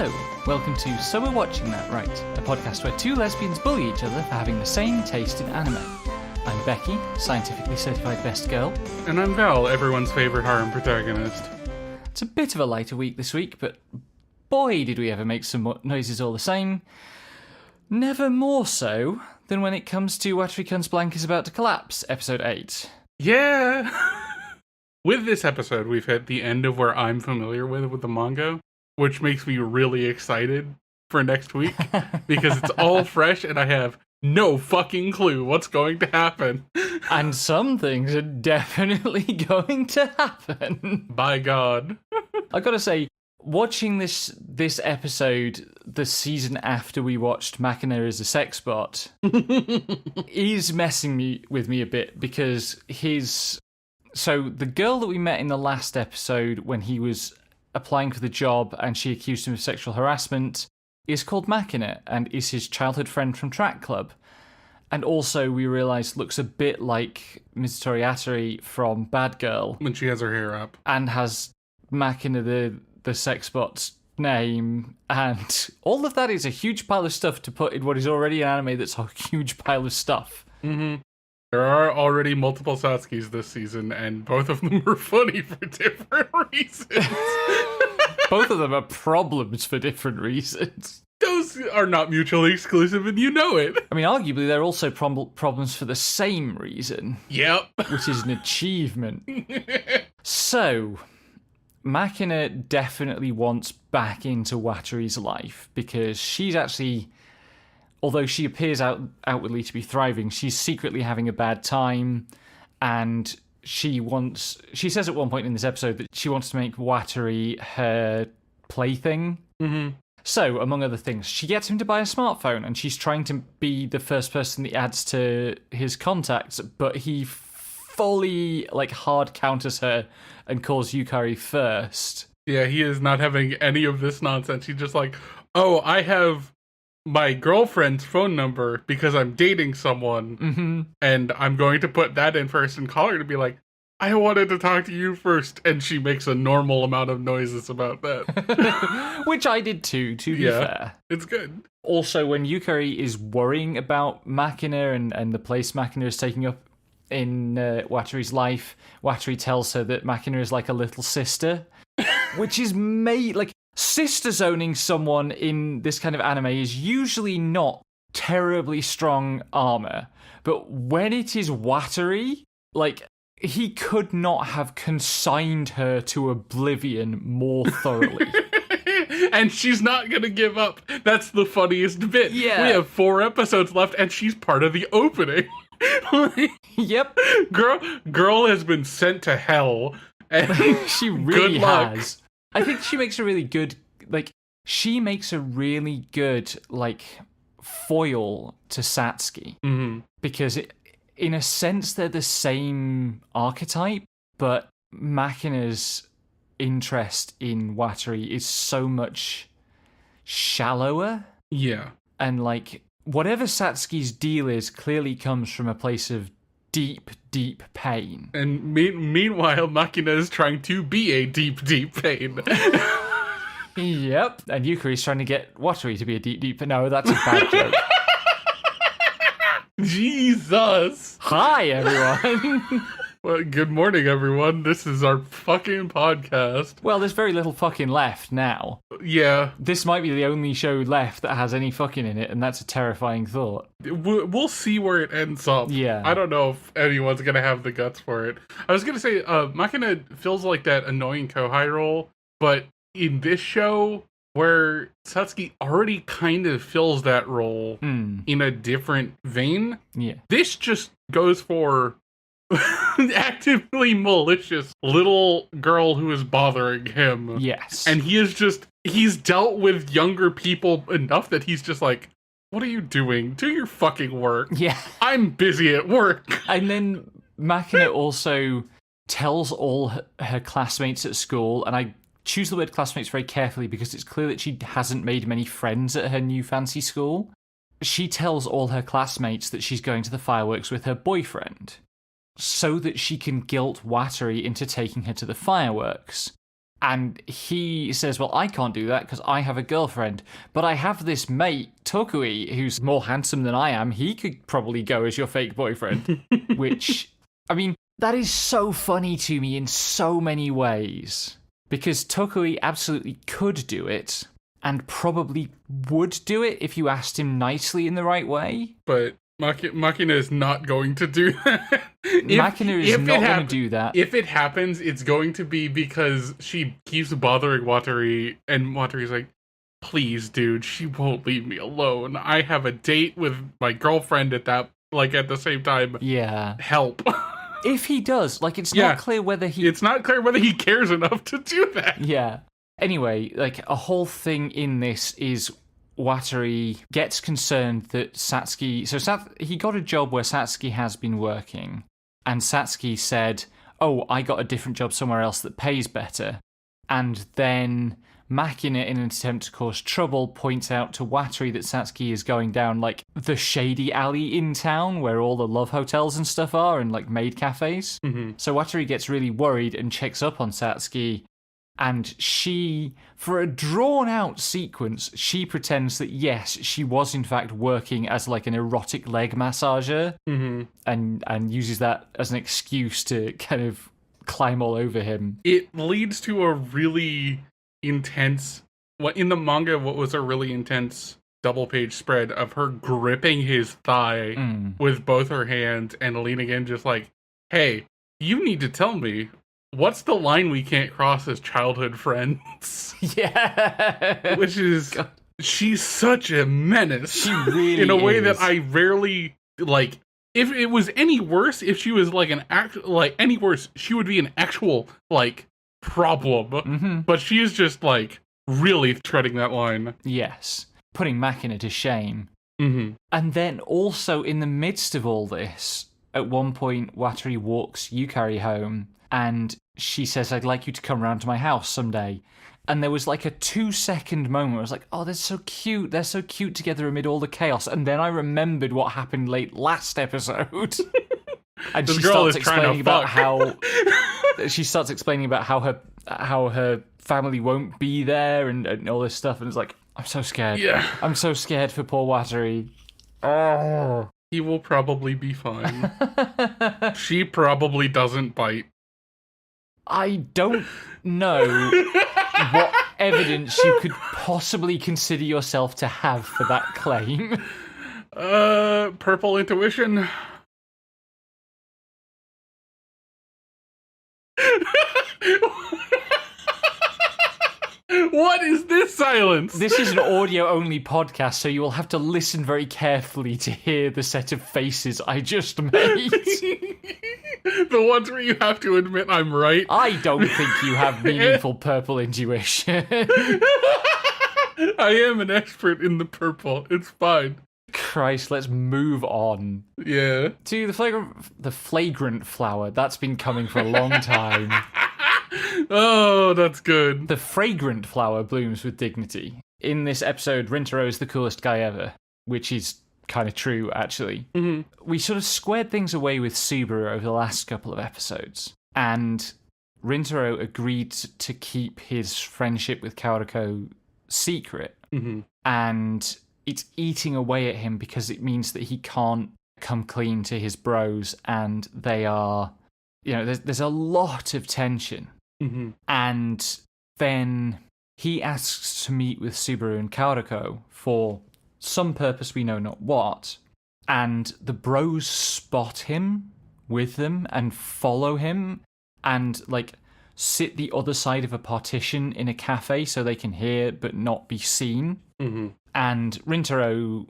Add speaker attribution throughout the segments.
Speaker 1: Hello, welcome to So We're Watching That Right, a podcast where two lesbians bully each other for having the same taste in anime. I'm Becky, scientifically certified best girl.
Speaker 2: And I'm Val, everyone's favourite harem protagonist.
Speaker 1: It's a bit of a lighter week this week, but boy did we ever make some noises all the same. Never more so than when it comes to Watari-kun's blank is about to collapse, episode 8.
Speaker 2: Yeah! With this episode, we've hit the end of where I'm familiar with the manga, which makes me really excited for next week, because it's all fresh and I have no fucking clue what's going to happen.
Speaker 1: And some things are definitely going to happen.
Speaker 2: By God.
Speaker 1: I gotta say, watching this episode, the season after we watched Machina as a sex bot, is messing with me a bit, because so the girl that we met in the last episode when he was applying for the job and she accused him of sexual harassment is called Machina and is his childhood friend from track club. And also we realised looks a bit like Mizutori Atari from Bad Girl.
Speaker 2: When she has her hair up.
Speaker 1: And has Machina the sex bot's name, and all of that is a huge pile of stuff to put in what is already an anime that's a huge pile of stuff.
Speaker 2: Mm-hmm. There are already multiple Satskis this season, and both of them are funny for different reasons.
Speaker 1: Both of them are problems for different reasons.
Speaker 2: Those are not mutually exclusive, and you know it.
Speaker 1: I mean, arguably, they're also problems for the same reason.
Speaker 2: Yep. Which
Speaker 1: is an achievement. So, Machina definitely wants back into Watari's life, because she's actually, although she appears outwardly to be thriving, she's secretly having a bad time, and she says at one point in this episode that she wants to make Watari her plaything.
Speaker 2: Mm-hmm. So,
Speaker 1: among other things, she gets him to buy a smartphone, and she's trying to be the first person that adds to his contacts, but he fully, hard counters her and calls Hikaru first.
Speaker 2: Yeah, he is not having any of this nonsense. He's just like, oh, I have my girlfriend's phone number because I'm dating someone, and I'm going to put that in first and call her to be like, I wanted to talk to you first, and she makes a normal amount of noises about that.
Speaker 1: Which I did too, to be fair.
Speaker 2: It's good.
Speaker 1: Also, when Yukari is worrying about Machina and the place Machina is taking up in Watari's life, Watari tells her that Machina is like a little sister, which is sister zoning someone in this kind of anime is usually not terribly strong armor, but when it is Watari, he could not have consigned her to oblivion more thoroughly.
Speaker 2: And she's not gonna give up. That's the funniest bit.
Speaker 1: Yeah.
Speaker 2: We have 4 episodes left, and she's part of the opening.
Speaker 1: Yep.
Speaker 2: Girl has been sent to hell. And
Speaker 1: she really has. I think she makes a really good, foil to Satsuki.
Speaker 2: Mm-hmm.
Speaker 1: Because in a sense, they're the same archetype, but Machina's interest in Watari is so much shallower.
Speaker 2: Yeah.
Speaker 1: And, whatever Satsuki's deal is clearly comes from a place of deep, deep pain.
Speaker 2: And meanwhile, Machina is trying to be a deep, deep pain.
Speaker 1: Yep. And Yukari's trying to get Watari to be a deep, deep... No, that's a bad joke.
Speaker 2: Jesus!
Speaker 1: Hi, everyone!
Speaker 2: Well, good morning, everyone. This is our fucking podcast.
Speaker 1: Well, there's very little fucking left now.
Speaker 2: Yeah.
Speaker 1: This might be the only show left that has any fucking in it, and that's a terrifying thought.
Speaker 2: We'll see where it ends up.
Speaker 1: Yeah.
Speaker 2: I don't know if anyone's gonna have the guts for it. I was gonna say, Machina feels like that annoying Kohai role, but in this show, where Satsuki already kind of fills that role in a different vein, this just goes for actively malicious little girl who is bothering him.
Speaker 1: Yes.
Speaker 2: And he's dealt with younger people enough that he's just like, what are you doing? Do your fucking work.
Speaker 1: Yeah.
Speaker 2: I'm busy at work.
Speaker 1: And then Machina also tells all her classmates at school, and I choose the word classmates very carefully because it's clear that she hasn't made many friends at her new fancy school. She tells all her classmates that she's going to the fireworks with her boyfriend, so that she can guilt Watari into taking her to the fireworks. And he says, well, I can't do that because I have a girlfriend. But I have this mate, Tokui, who's more handsome than I am. He could probably go as your fake boyfriend. Which, I mean, that is so funny to me in so many ways. Because Tokui absolutely could do it. And probably would do it if you asked him nicely in the right way.
Speaker 2: But Makina is not going to do that.
Speaker 1: Makina is not going to do that.
Speaker 2: If it happens, it's going to be because she keeps bothering Watari, and Watari's like, please, dude, she won't leave me alone. I have a date with my girlfriend at the same time.
Speaker 1: Yeah.
Speaker 2: Help.
Speaker 1: If he does, it's not clear whether he...
Speaker 2: It's not clear whether he cares enough to do that.
Speaker 1: Yeah. Anyway, a whole thing in this is Watari gets concerned that Satsuki... So he got a job where Satsuki has been working, and Satsuki said, oh, I got a different job somewhere else that pays better. And then Makina, in an attempt to cause trouble, points out to Watari that Satsuki is going down, the shady alley in town where all the love hotels and stuff are, and, maid cafes.
Speaker 2: Mm-hmm.
Speaker 1: So Watari gets really worried and checks up on Satsuki. And she, for a drawn-out sequence, she pretends that, yes, she was in fact working as, an erotic leg massager, and uses that as an excuse to kind of climb all over him.
Speaker 2: It leads to a really intense... in the manga, what was a really intense double-page spread of her gripping his thigh with both her hands and leaning in just hey, you need to tell me, what's the line we can't cross as childhood friends?
Speaker 1: Yeah.
Speaker 2: Which is, God. She's such a menace.
Speaker 1: She really
Speaker 2: in a way
Speaker 1: is.
Speaker 2: that I rarely, if it was any worse, if she was any worse, she would be an actual, problem.
Speaker 1: Mm-hmm.
Speaker 2: But she is just, really treading that line.
Speaker 1: Yes. Putting Makina to shame.
Speaker 2: Mm-hmm.
Speaker 1: And then also in the midst of all this, at one point, Watari walks Yukari home, and she says, I'd like you to come round to my house someday. And there was a 2-second moment where I was like, oh, they're so cute. They're so cute together amid all the chaos. And then I remembered what happened last episode. And she starts explaining about how how her family won't be there and all this stuff. And it's I'm so scared.
Speaker 2: Yeah.
Speaker 1: I'm so scared for poor Watari. Oh.
Speaker 2: He will probably be fine. She probably doesn't bite.
Speaker 1: I don't know what evidence you could possibly consider yourself to have for that claim.
Speaker 2: Purple intuition. What is this silence?
Speaker 1: This is an audio-only podcast, so you will have to listen very carefully to hear the set of faces I just made.
Speaker 2: The ones where you have to admit I'm right.
Speaker 1: I don't think you have meaningful purple intuition.
Speaker 2: I am an expert in the purple. It's fine.
Speaker 1: Christ, let's move on.
Speaker 2: Yeah.
Speaker 1: To the flagrant flower. That's been coming for a long time.
Speaker 2: Oh, that's good.
Speaker 1: The fragrant flower blooms with dignity. In this episode, Rintaro is the coolest guy ever, which is kind of true, actually.
Speaker 2: Mm-hmm.
Speaker 1: We sort of squared things away with Subaru over the last couple of episodes, and Rintaro agreed to keep his friendship with Kaoriko secret, and it's eating away at him because it means that he can't come clean to his bros, and they are, there's a lot of tension. And then he asks to meet with Subaru and Kaoriko for some purpose we know not what, and the bros spot him with them and follow him and sit the other side of a partition in a cafe so they can hear but not be seen. And Rintaro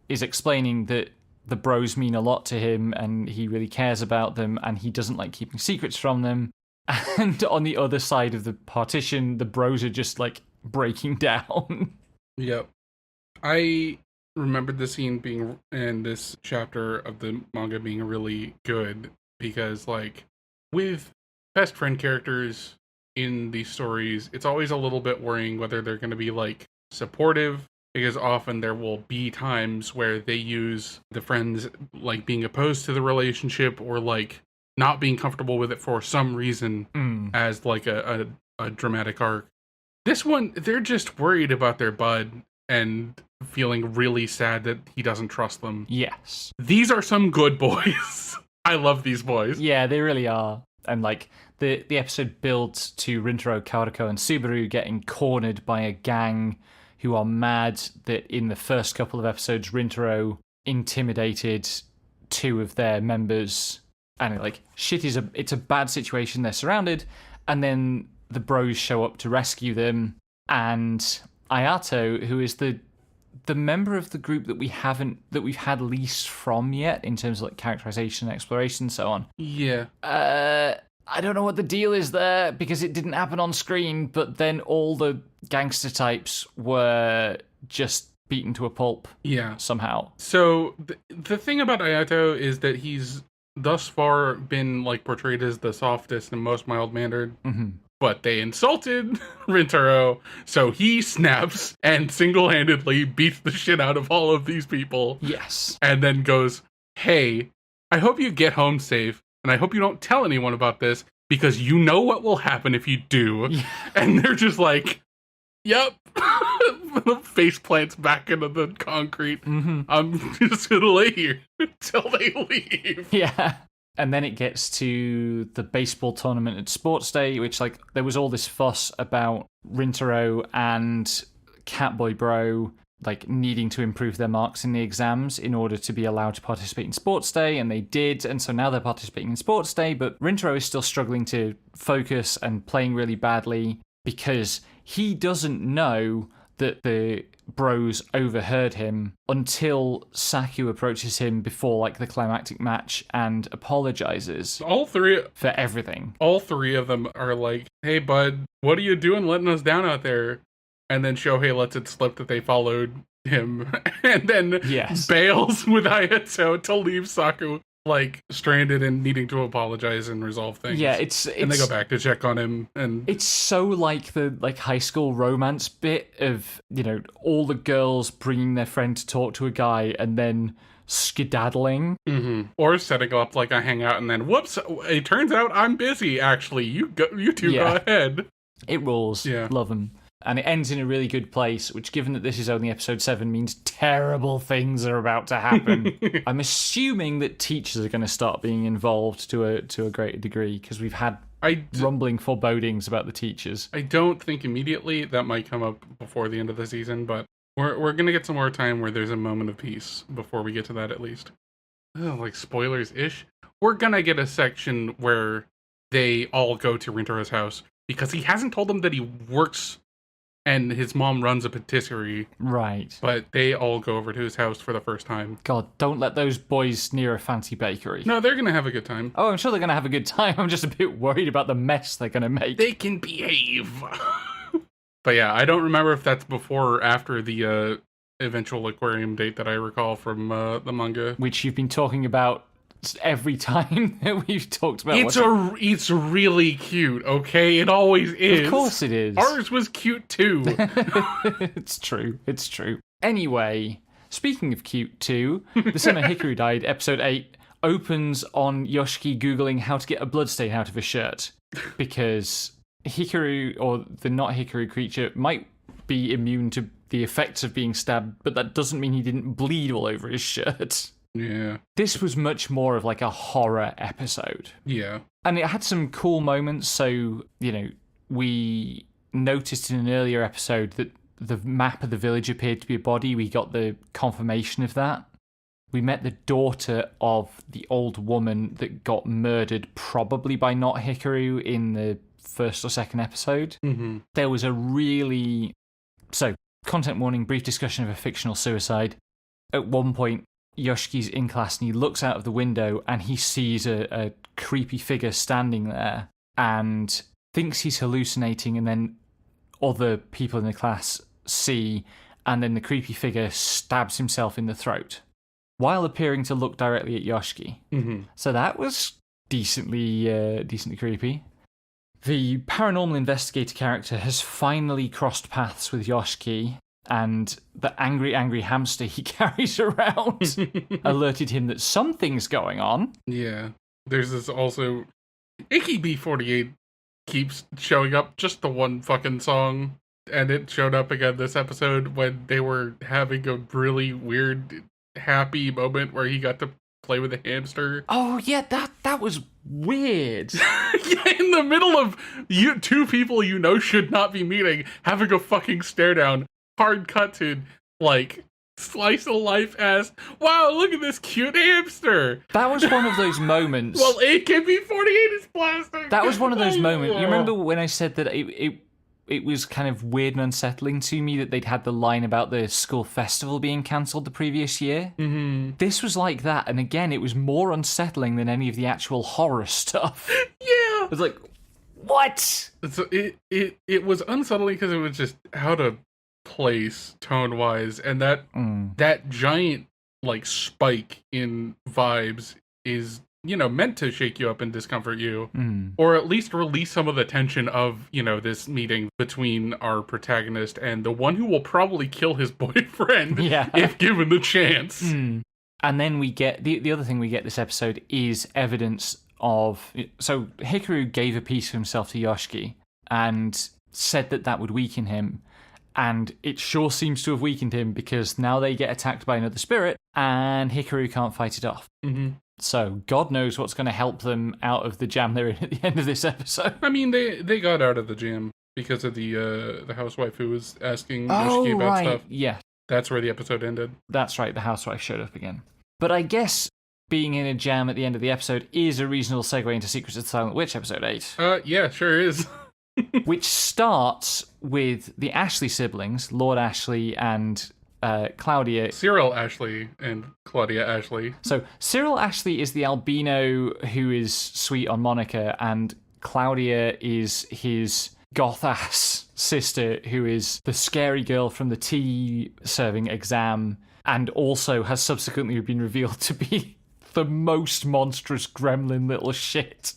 Speaker 1: is explaining that the bros mean a lot to him and he really cares about them and he doesn't like keeping secrets from them. And on the other side of the partition, the bros are just breaking down.
Speaker 2: Yep. I remembered the scene being in this chapter of the manga being really good because, with best friend characters in these stories, it's always a little bit worrying whether they're going to be, supportive, because often there will be times where they use the friends, being opposed to the relationship or, not being comfortable with it for some reason as, a a dramatic arc. This one, they're just worried about their bud and feeling really sad that he doesn't trust them.
Speaker 1: Yes.
Speaker 2: These are some good boys. I love these boys.
Speaker 1: Yeah, they really are. And like the episode builds to Rintaro, Kawariko, and Subaru getting cornered by a gang who are mad that in the first couple of episodes Rintaro intimidated two of their members, and it's a bad situation. They're surrounded, and then the bros show up to rescue them, and Ayato, who is the member of the group that we've had least from yet in terms of like characterization, exploration, so on.
Speaker 2: Yeah.
Speaker 1: I don't know what the deal is there because it didn't happen on screen, but then all the gangster types were just beaten to a pulp.
Speaker 2: Yeah.
Speaker 1: Somehow.
Speaker 2: So the thing about Ayato is that he's thus far been like portrayed as the softest and most mild-mannered.
Speaker 1: Mm-hmm.
Speaker 2: But they insulted Rintaro, so he snaps and single-handedly beats the shit out of all of these people.
Speaker 1: Yes.
Speaker 2: And then goes, hey, I hope you get home safe, and I hope you don't tell anyone about this, because you know what will happen if you do.
Speaker 1: Yeah.
Speaker 2: And they're just like, yep. Face plants back into the concrete.
Speaker 1: Mm-hmm.
Speaker 2: I'm just gonna lay here until they leave.
Speaker 1: Yeah. And then it gets to the baseball tournament at Sports Day, which, like, there was all this fuss about Rintaro and Catboy Bro, like, needing to improve their marks in the exams in order to be allowed to participate in Sports Day, and they did, and so now they're participating in Sports Day, but Rintaro is still struggling to focus and playing really badly because he doesn't know that the bros overheard him until Saku approaches him before like the climactic match and apologizes for everything.
Speaker 2: All three of them are like, hey bud, what are you doing letting us down out there? And then Shohei lets it slip that they followed him and then bails with Ayato to leave Saku like stranded and needing to apologize and resolve things.
Speaker 1: Yeah,
Speaker 2: and they go back to check on him, and
Speaker 1: it's so like the high school romance bit of, you know, all the girls bringing their friend to talk to a guy and then skedaddling,
Speaker 2: or setting up like a hangout and then whoops, it turns out I'm busy. Actually, you two go ahead.
Speaker 1: It rules.
Speaker 2: Yeah,
Speaker 1: love them. And it ends in a really good place, which, given that this is only episode 7, means terrible things are about to happen. I'm assuming that teachers are going to start being involved to a greater degree, because we've had rumbling forebodings about the teachers.
Speaker 2: I don't think immediately. That might come up before the end of the season, but we're going to get some more time where there's a moment of peace before we get to that, at least. Oh, like spoilers-ish. We're going to get a section where they all go to Rintaro's house, because he hasn't told them that he works and his mom runs a patisserie.
Speaker 1: Right.
Speaker 2: But they all go over to his house for the first time.
Speaker 1: God, don't let those boys near a fancy bakery.
Speaker 2: No, they're going to have a good time.
Speaker 1: Oh, I'm sure they're going to have a good time. I'm just a bit worried about the mess they're going to make.
Speaker 2: They can behave. But yeah, I don't remember if that's before or after the eventual aquarium date that I recall from the manga.
Speaker 1: Which you've been talking about every time that we've talked about.
Speaker 2: It's really cute, okay? It always is.
Speaker 1: Of course it is.
Speaker 2: Ours was cute too.
Speaker 1: It's true. It's true. Anyway, speaking of cute too, The Summer Hikaru Died, episode 8, opens on Yoshiki Googling how to get a bloodstain out of a shirt. Because Hikaru, or the not Hikaru creature, might be immune to the effects of being stabbed, but that doesn't mean he didn't bleed all over his shirt.
Speaker 2: Yeah.
Speaker 1: This was much more of like a horror episode.
Speaker 2: Yeah.
Speaker 1: And it had some cool moments. So, you know, we noticed in an earlier episode that the map of the village appeared to be a body. We got the confirmation of that. We met the daughter of the old woman that got murdered, probably by not Hikaru, in the first or second episode.
Speaker 2: Mm-hmm.
Speaker 1: There was a really... So, content warning, brief discussion of a fictional suicide. At one point, Yoshiki's in class and he looks out of the window and he sees a creepy figure standing there and thinks he's hallucinating, and then other people in the class see, and then the creepy figure stabs himself in the throat while appearing to look directly at Yoshiki.
Speaker 2: Mm-hmm.
Speaker 1: So that was decently creepy. The paranormal investigator character has finally crossed paths with Yoshiki, and the angry hamster he carries around alerted him that something's going on.
Speaker 2: Yeah. There's this also... Icky B48 keeps showing up, just the one fucking song. And it showed up again this episode when they were having a really weird, happy moment where he got to play with a hamster.
Speaker 1: Oh, yeah, that was weird.
Speaker 2: Yeah, in the middle of two people you know should not be meeting, having a fucking stare down, hard cut to, like, slice of life ass, wow, look at this cute hamster.
Speaker 1: That was one of those moments.
Speaker 2: Well, AKB48 is plastic.
Speaker 1: That was one of those moments. You remember when I said that it was kind of weird and unsettling to me that they'd had the line about the school festival being cancelled the previous year?
Speaker 2: Mm-hmm.
Speaker 1: This was like that, and again, it was more unsettling than any of the actual horror stuff.
Speaker 2: Yeah.
Speaker 1: It was like, what?
Speaker 2: So it was unsettling because it was just out of place tone-wise, and that giant, like, spike in vibes is, you know, meant to shake you up and discomfort you, or at least release some of the tension of, you know, this meeting between our protagonist and the one who will probably kill his boyfriend if given the chance.
Speaker 1: And then we get, the other thing we get this episode is evidence of, so Hikaru gave a piece of himself to Yoshiki and said that would weaken him, and it sure seems to have weakened him because now they get attacked by another spirit and Hikaru can't fight it off. So God knows what's going to help them out of the jam they're in at the end of this episode.
Speaker 2: I mean, they got out of the jam because of the housewife who was asking Yoshiki about stuff.
Speaker 1: Yeah.
Speaker 2: That's where the episode ended.
Speaker 1: That's right, the housewife showed up again. But I guess being in a jam at the end of the episode is a reasonable segue into Secrets of the Silent Witch, episode 8.
Speaker 2: Yeah, sure is.
Speaker 1: Which starts with the Ashley siblings, Lord Ashley and Claudia.
Speaker 2: Cyril Ashley and Claudia Ashley.
Speaker 1: So Cyril Ashley is the albino who is sweet on Monica, and Claudia is his goth-ass sister who is the scary girl from the tea-serving exam, and also has subsequently been revealed to be the most monstrous gremlin little shit,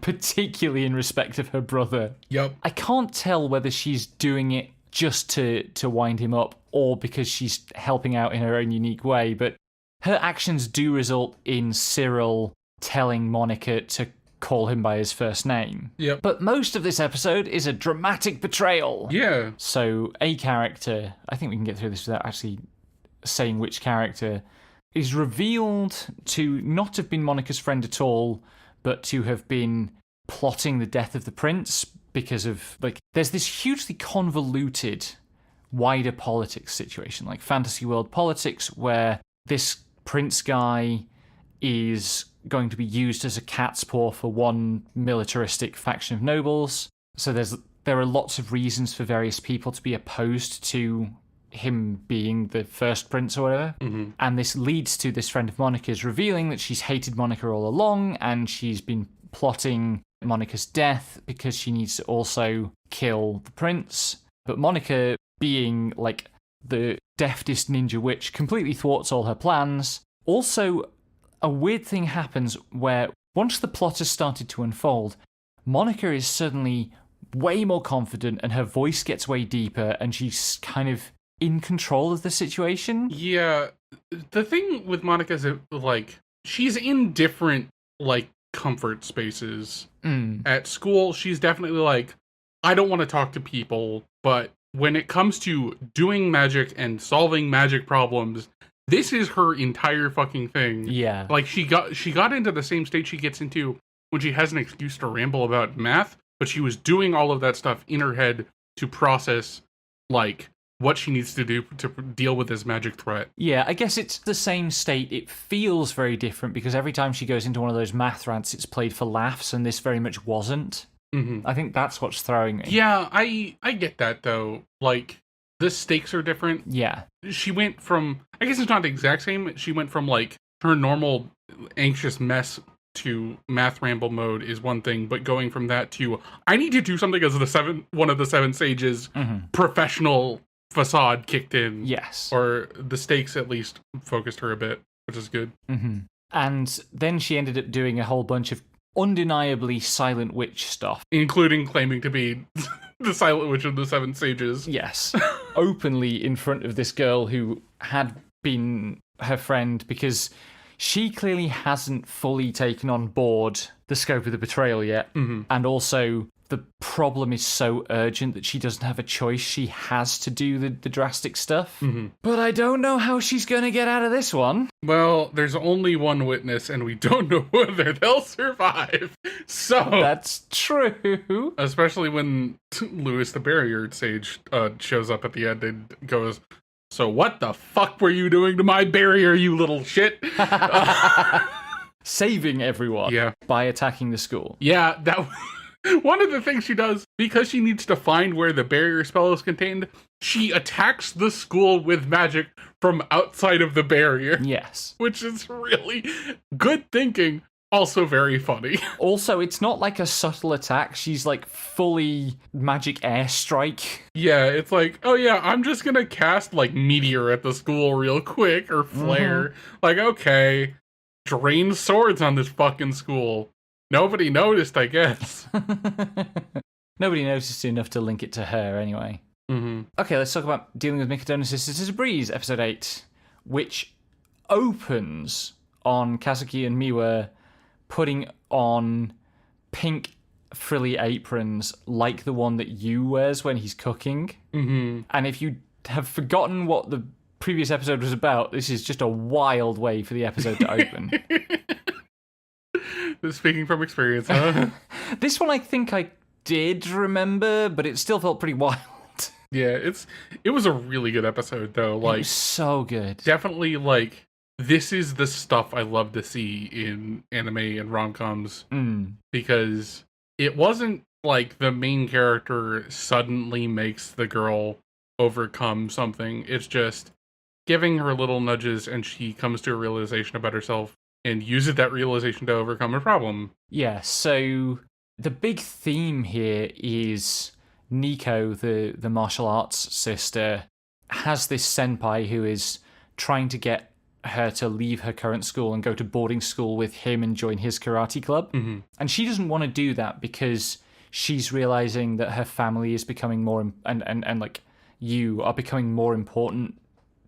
Speaker 1: particularly in respect of her brother.
Speaker 2: Yep.
Speaker 1: I can't tell whether she's doing it just to wind him up or because she's helping out in her own unique way, but her actions do result in Cyril telling Monica to call him by his first name.
Speaker 2: Yep.
Speaker 1: But most of this episode is a dramatic betrayal.
Speaker 2: Yeah.
Speaker 1: So a character, I think we can get through this without actually saying which character, is revealed to not have been Monica's friend at all, but to have been plotting the death of the prince because of, like, there's this hugely convoluted wider politics situation, like fantasy world politics, where this prince guy is going to be used as a cat's paw for one militaristic faction of nobles. So there are lots of reasons for various people to be opposed to him being the first prince or whatever. And this leads to this friend of Monica's revealing that she's hated Monica all along and she's been plotting Monica's death because she needs to also kill the prince. But Monica, being like the deftest ninja witch, completely thwarts all her plans. Also, a weird thing happens where once the plot has started to unfold, Monica is suddenly way more confident and her voice gets way deeper and she's kind of in control of the situation.
Speaker 2: Yeah. The thing with Monica is that, like, she's in different, like, comfort spaces. At school, she's definitely like, I don't want to talk to people, but when it comes to doing magic and solving magic problems, this is her entire fucking thing.
Speaker 1: Yeah.
Speaker 2: Like, she got into the same state she gets into when she has an excuse to ramble about math, but she was doing all of that stuff in her head to process, like, what she needs to do to deal with this magic threat.
Speaker 1: Yeah, I guess it's the same state. It feels very different because every time she goes into one of those math rants, it's played for laughs, and this very much wasn't. I think that's what's throwing me.
Speaker 2: Yeah, I get that, though. Like, the stakes are different.
Speaker 1: Yeah.
Speaker 2: She went from, I guess it's not the exact same, she went from, like, her normal anxious mess to math ramble mode is one thing, but going from that to, I need to do something as one of the seven sages, professional facade kicked in.
Speaker 1: Yes.
Speaker 2: Or the stakes at least focused her a bit, which is good.
Speaker 1: And then she ended up doing a whole bunch of undeniably Silent Witch stuff.
Speaker 2: Including claiming to be the Silent Witch of the Seven Sages.
Speaker 1: Yes. Openly in front of this girl who had been her friend, because she clearly hasn't fully taken on board the scope of the betrayal yet. And also, the problem is so urgent that she doesn't have a choice. She has to do the drastic stuff.
Speaker 2: Mm-hmm.
Speaker 1: But I don't know how she's going to get out of this one.
Speaker 2: Well, there's only one witness, and we don't know whether they'll survive. So
Speaker 1: That's true.
Speaker 2: especially when Louis the Barrier Sage shows up at the end and goes, "So what the fuck were you doing to my barrier, you little shit?"
Speaker 1: Saving everyone by attacking the school.
Speaker 2: Yeah, that one of the things she does, because she needs to find where the barrier spell is contained, she attacks the school with magic from outside of the barrier.
Speaker 1: Yes.
Speaker 2: Which is really good thinking, also very funny.
Speaker 1: Also, it's not like a subtle attack. She's like fully magic airstrike.
Speaker 2: Yeah, it's like, oh yeah, I'm just gonna cast like meteor at the school real quick, or flare. Like, okay, drain swords on this fucking school. Nobody noticed, I guess.
Speaker 1: Nobody noticed enough to link it to her, anyway.
Speaker 2: Mm-hmm.
Speaker 1: Okay, let's talk about dealing with Mikadono's Sisters as a Breeze, episode 8, which opens on Kazuki and Miwa putting on pink frilly aprons like the one that Yu wears when he's cooking.
Speaker 2: Mm-hmm.
Speaker 1: And if you have forgotten what the previous episode was about, this is just a wild way for the episode to open.
Speaker 2: Speaking from experience, huh?
Speaker 1: This one I think I did remember, but it still felt pretty wild.
Speaker 2: Yeah, it was a really good episode though. Like,
Speaker 1: it was so good.
Speaker 2: Definitely, like, this is the stuff I love to see in anime and rom-coms, because it wasn't like the main character suddenly makes the girl overcome something. It's just giving her little nudges and she comes to a realization about herself and uses that realization to overcome a problem.
Speaker 1: Yeah, so the big theme here is Nico, the martial arts sister, has this senpai who is trying to get her to leave her current school and go to boarding school with him and join his karate club.
Speaker 2: Mm-hmm.
Speaker 1: And she doesn't want to do that because she's realizing that her family is becoming more, and like you are becoming more important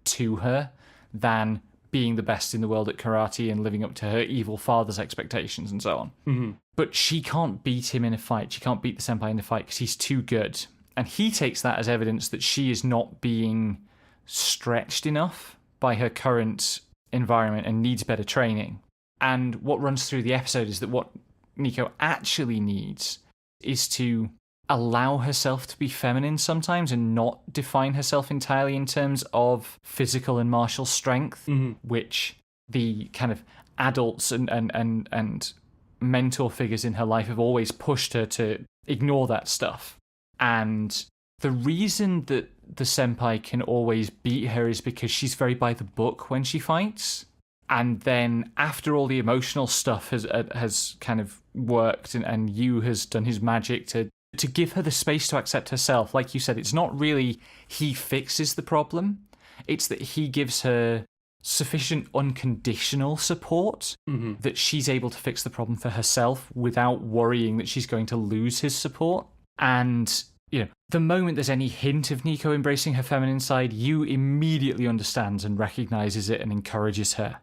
Speaker 1: to her than being the best in the world at karate and living up to her evil father's expectations and so on.
Speaker 2: Mm-hmm.
Speaker 1: But she can't beat him in a fight. She can't beat the senpai in a fight because he's too good. And he takes that as evidence that she is not being stretched enough by her current environment and needs better training. And what runs through the episode is that what Nico actually needs is to allow herself to be feminine sometimes and not define herself entirely in terms of physical and martial strength, which the kind of adults and mentor figures in her life have always pushed her to ignore that stuff. And the reason that the senpai can always beat her is because she's very by the book when she fights. And then after all the emotional stuff has kind of worked and Yu has done his magic to give her the space to accept herself, like you said, it's not really he fixes the problem. It's that he gives her sufficient unconditional support that she's able to fix the problem for herself without worrying that she's going to lose his support. And, you know, the moment there's any hint of Nico embracing her feminine side, Yu immediately understands and recognizes it and encourages her,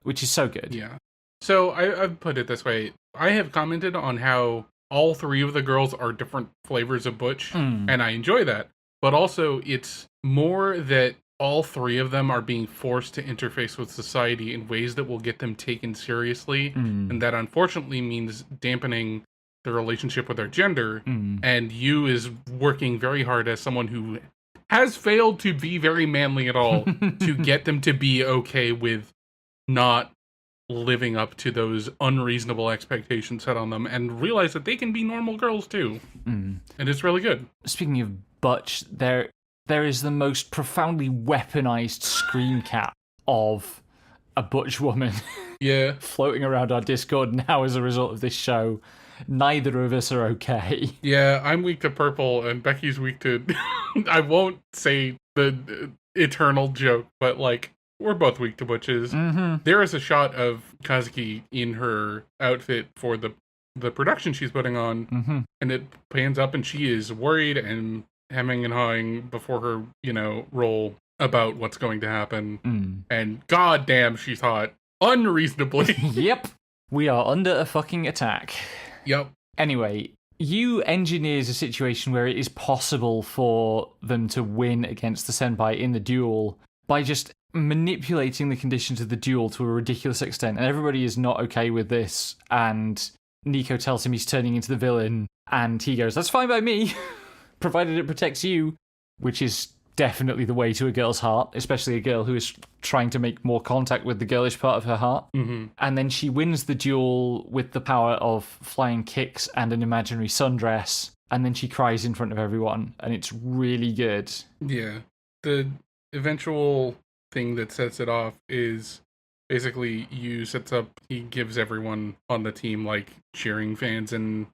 Speaker 1: which is so good.
Speaker 2: Yeah. So I've put it this way. I have commented on how all three of the girls are different flavors of butch, and I enjoy that. But also, it's more that all three of them are being forced to interface with society in ways that will get them taken seriously, and that unfortunately means dampening the relationship with their gender. And Yu is working very hard as someone who has failed to be very manly at all to get them to be okay with not living up to those unreasonable expectations set on them and realize that they can be normal girls too. And it's really good.
Speaker 1: Speaking of butch, there is the most profoundly weaponized scream cap of a butch woman floating around our Discord now as a result of this show. Neither of us are okay.
Speaker 2: Yeah, I'm weak to purple and Becky's weak to I won't say the eternal joke, but like, we're both weak to butches. There is a shot of Kazuki in her outfit for the production she's putting on, and it pans up and she is worried and hemming and hawing before her, role about what's going to happen. And goddamn, she thought unreasonably.
Speaker 1: Yep. We are under a fucking attack.
Speaker 2: Yep.
Speaker 1: Anyway, you engineered a situation where it is possible for them to win against the senpai in the duel by just manipulating the conditions of the duel to a ridiculous extent, and everybody is not okay with this, and Nico tells him he's turning into the villain, and he goes, that's fine by me, provided it protects you, which is definitely the way to a girl's heart, especially a girl who is trying to make more contact with the girlish part of her heart.
Speaker 2: Mm-hmm.
Speaker 1: And then she wins the duel with the power of flying kicks and an imaginary sundress, and then she cries in front of everyone, and it's really good.
Speaker 2: Yeah. The eventual thing that sets it off is basically he gives everyone on the team like cheering fans, and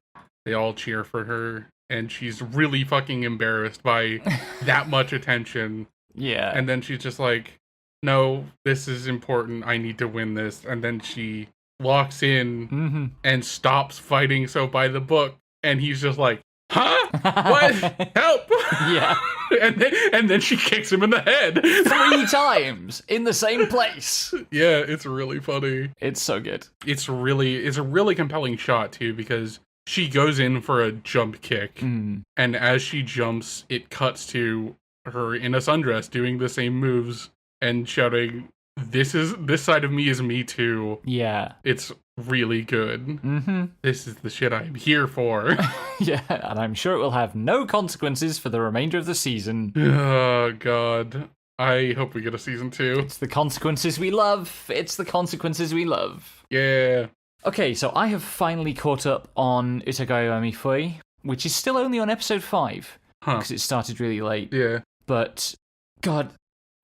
Speaker 2: they all cheer for her, and she's really fucking embarrassed by that much attention.
Speaker 1: Yeah.
Speaker 2: And then she's just like, no, this is important, I need to win this. And then she locks in and stops fighting so by the book, and he's just like, huh? What? Help!
Speaker 1: Yeah.
Speaker 2: and then she kicks him in the head
Speaker 1: 3 times in the same place.
Speaker 2: Yeah, it's really funny.
Speaker 1: It's so good.
Speaker 2: It's a really compelling shot too, because she goes in for a jump kick, and as she jumps, it cuts to her in a sundress doing the same moves and shouting, this side of me is me too.
Speaker 1: Yeah.
Speaker 2: It's really good. This is the shit I'm here for.
Speaker 1: Yeah, and I'm sure it will have no consequences for the remainder of the season.
Speaker 2: Oh, God. I hope we get a season 2.
Speaker 1: It's the consequences we love. It's the consequences we love.
Speaker 2: Yeah.
Speaker 1: Okay, so I have finally caught up on Utagoe Mille-Feuille, which is still only on episode 5, because it started really late.
Speaker 2: Yeah.
Speaker 1: But, God,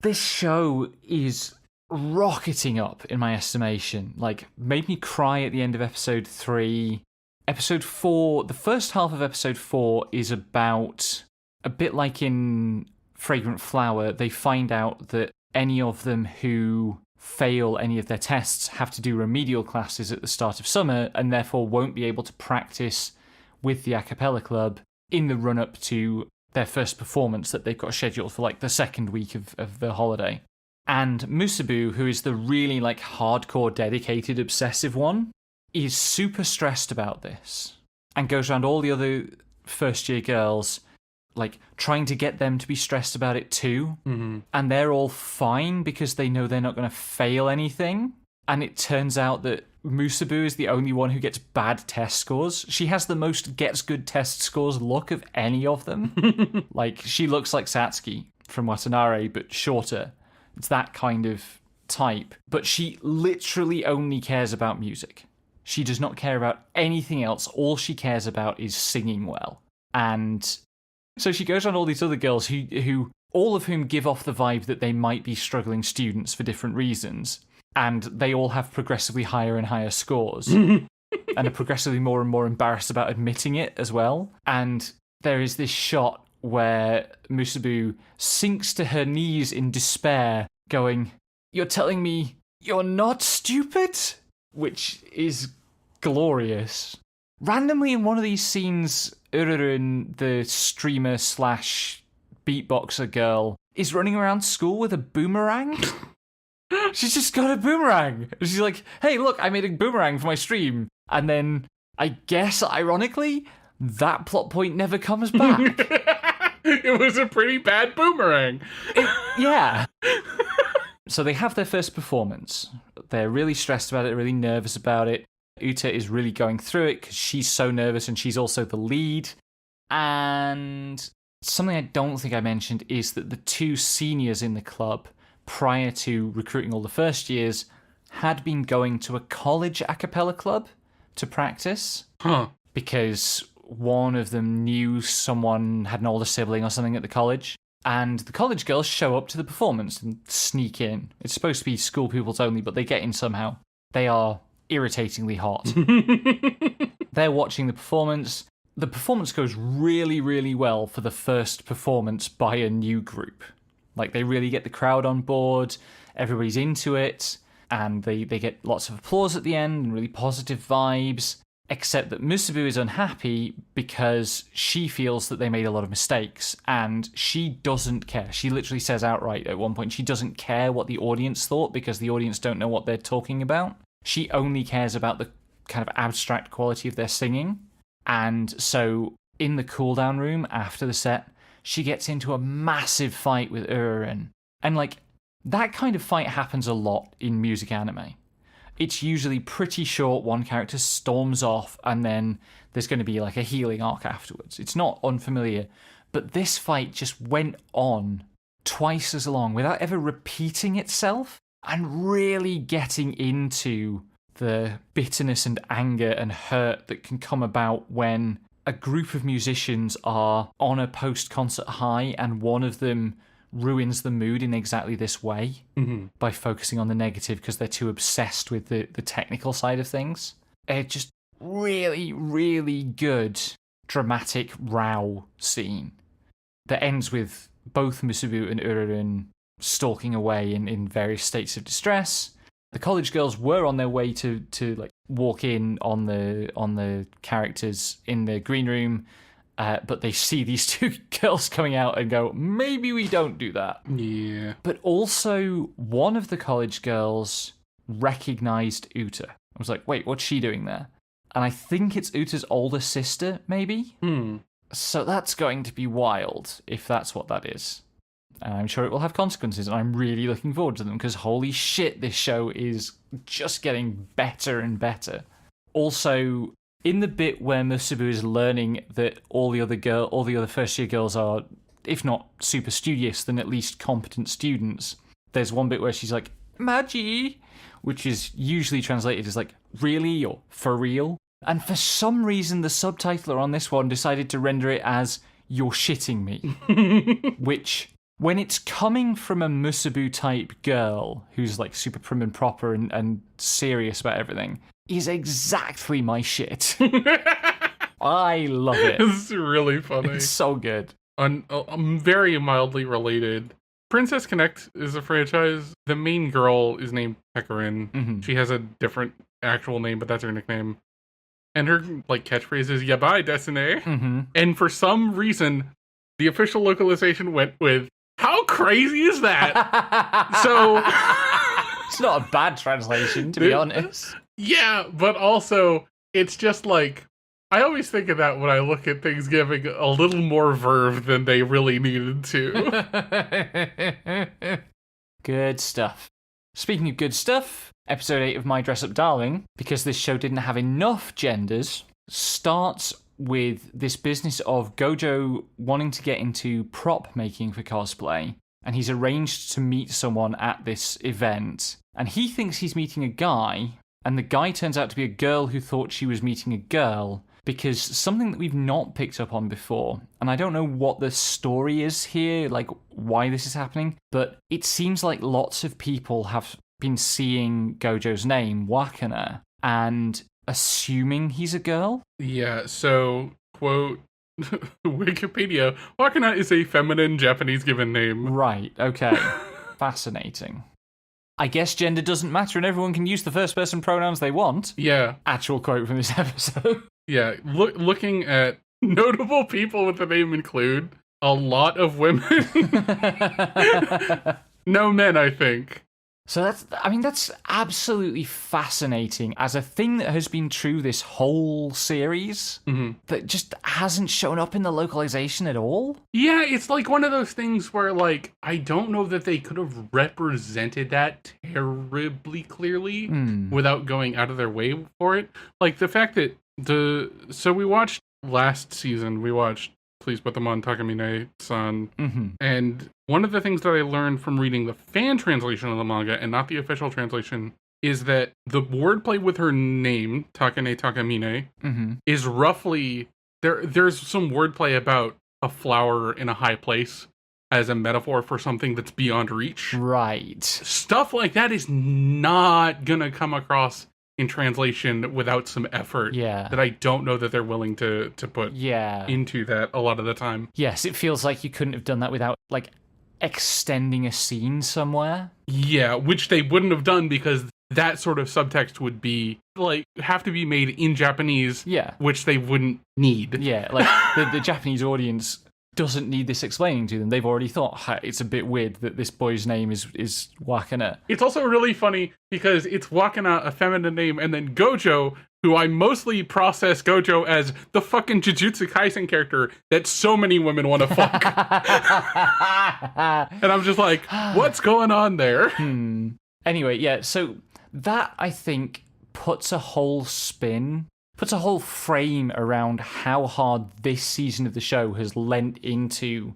Speaker 1: this show is rocketing up in my estimation. Like, made me cry at the end of episode 3. Episode 4, the first half of episode 4 is about, a bit like in Fragrant Flower, they find out that any of them who fail any of their tests have to do remedial classes at the start of summer, and therefore won't be able to practice with the a cappella club in the run-up to their first performance that they've got scheduled for like the second week of the holiday. And Musabu, who is the really like hardcore, dedicated, obsessive one, is super stressed about this and goes around all the other first-year girls like trying to get them to be stressed about it too. And they're all fine because they know they're not going to fail anything. And it turns out that Musabu is the only one who gets bad test scores. She has the most gets good test scores look of any of them. Like, she looks like Satsuki from Watanabe, but shorter. It's that kind of type. But she literally only cares about music. She does not care about anything else. All she cares about is singing well. And so she goes on all these other girls who all of whom give off the vibe that they might be struggling students for different reasons. And they all have progressively higher and higher scores. And are progressively more and more embarrassed about admitting it as well. And there is this shot where Musabu sinks to her knees in despair, going, "You're telling me you're not stupid?" Which is glorious. Randomly in one of these scenes, Ururun, the streamer slash beatboxer girl, is running around school with a boomerang. She's just got a boomerang. She's like, hey, look, I made a boomerang for my stream. And then, I guess, ironically, that plot point never comes back.
Speaker 2: It was a pretty bad boomerang.
Speaker 1: Yeah. So they have their first performance. They're really stressed about it, really nervous about it. Uta is really going through it because she's so nervous and she's also the lead. And something I don't think I mentioned is that the 2 seniors in the club, prior to recruiting all the first years, had been going to a college a cappella club to practice. Because one of them knew someone had an older sibling or something at the college. And the college girls show up to the performance and sneak in. It's supposed to be school pupils only, but they get in somehow. They are irritatingly hot. They're watching the performance. The performance goes really, really well for the first performance by a new group. Like, they really get the crowd on board, everybody's into it, and they get lots of applause at the end and really positive vibes, except that Musabu is unhappy because she feels that they made a lot of mistakes, and she doesn't care. She literally says outright at one point she doesn't care what the audience thought because the audience don't know what they're talking about. She only cares about the kind of abstract quality of their singing. And so in the cooldown room after the set, she gets into a massive fight with Ururin. And like, that kind of fight happens a lot in music anime. It's usually pretty short, one character storms off, and then there's going to be like a healing arc afterwards. It's not unfamiliar, but this fight just went on twice as long without ever repeating itself and really getting into the bitterness and anger and hurt that can come about when a group of musicians are on a post-concert high and one of them ruins the mood in exactly this way by focusing on the negative because they're too obsessed with the technical side of things. It's just really, really good dramatic row scene that ends with both Musubu and Ururin stalking away in various states of distress. The college girls were on their way to like walk in on the characters in the green room, but they see these two girls coming out and go, maybe we don't do that.
Speaker 2: Yeah.
Speaker 1: But also, one of the college girls recognized Uta. I was like, wait, what's she doing there? And I think it's Uta's older sister, maybe? So that's going to be wild, if that's what that is. And I'm sure it will have consequences, and I'm really looking forward to them, because holy shit, this show is just getting better and better. Also, in the bit where Musubu is learning that all the other first-year girls are, if not super studious, then at least competent students, there's one bit where she's like, Magi, which is usually translated as like, really, or for real. And for some reason, the subtitler on this one decided to render it as, you're shitting me. Which, when it's coming from a Musubu-type girl, who's like super prim and proper and serious about everything, is exactly my shit. I love it.
Speaker 2: It's really funny.
Speaker 1: It's so good.
Speaker 2: I'm very mildly related. Princess Connect is a franchise. The main girl is named Pekarin. She has a different actual name, but that's her nickname. And her like catchphrase is "Yabai desune." And for some reason, the official localization went with "How crazy is that?" So
Speaker 1: it's not a bad translation, to be honest.
Speaker 2: Yeah, but also it's just like, I always think of that when I look at things giving a little more verve than they really needed to.
Speaker 1: Good stuff. Speaking of good stuff, episode 8 of My Dress Up Darling, because this show didn't have enough genders, starts with this business of Gojo wanting to get into prop making for cosplay, and he's arranged to meet someone at this event, and he thinks he's meeting a guy, and the guy turns out to be a girl who thought she was meeting a girl, because something that we've not picked up on before, and I don't know what the story is here, like why this is happening, but it seems like lots of people have been seeing Gojo's name, Wakana, and assuming he's a girl?
Speaker 2: Yeah, so, quote, Wikipedia, Wakana is a feminine Japanese given name.
Speaker 1: Right, okay. Fascinating. I guess gender doesn't matter and everyone can use the first person pronouns they want.
Speaker 2: Yeah.
Speaker 1: Actual quote from this episode.
Speaker 2: Yeah, looking at notable people with the name include a lot of women. No men, I think.
Speaker 1: So that's absolutely fascinating as a thing that has been true this whole series that just hasn't shown up in the localization at all.
Speaker 2: Yeah, it's like one of those things where, like, I don't know that they could have represented that terribly clearly without going out of their way for it. Like, the fact that so we watched last season, we watched Please Put Them On Takamine-san, and one of the things that I learned from reading the fan translation of the manga and not the official translation is that the wordplay with her name, Takane Takamine, is roughly, there's some wordplay about a flower in a high place as a metaphor for something that's beyond reach.
Speaker 1: Right.
Speaker 2: Stuff like that is not gonna come across in translation without some effort that I don't know that they're willing to put into that a lot of the time.
Speaker 1: Yes, it feels like you couldn't have done that without, like, extending a scene somewhere.
Speaker 2: Yeah, which they wouldn't have done because that sort of subtext would be, like, have to be made in Japanese, which they wouldn't need.
Speaker 1: Yeah, like, the Japanese audience doesn't need this explaining to them. They've already thought, it's a bit weird that this boy's name is Wakana.
Speaker 2: It's also really funny because it's Wakana, a feminine name, and then Gojo, who I mostly process Gojo as the fucking Jujutsu Kaisen character that so many women want to fuck. And I'm just like, what's going on there?
Speaker 1: Anyway, yeah, so that, I think, puts a whole frame around how hard this season of the show has lent into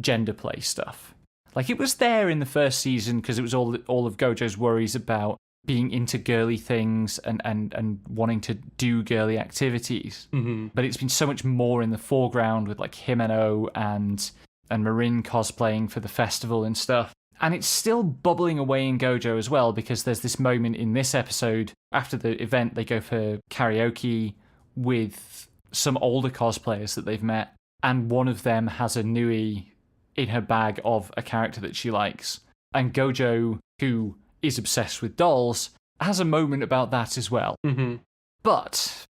Speaker 1: gender play stuff. Like, it was there in the first season because it was all of Gojo's worries about being into girly things and wanting to do girly activities.
Speaker 2: Mm-hmm.
Speaker 1: But it's been so much more in the foreground with, like, Himeno and Marin cosplaying for the festival and stuff. And it's still bubbling away in Gojo as well, because there's this moment in this episode, after the event, they go for karaoke with some older cosplayers that they've met, and one of them has a Nui in her bag of a character that she likes. And Gojo, who is obsessed with dolls, has a moment about that as well.
Speaker 2: Mm-hmm.
Speaker 1: But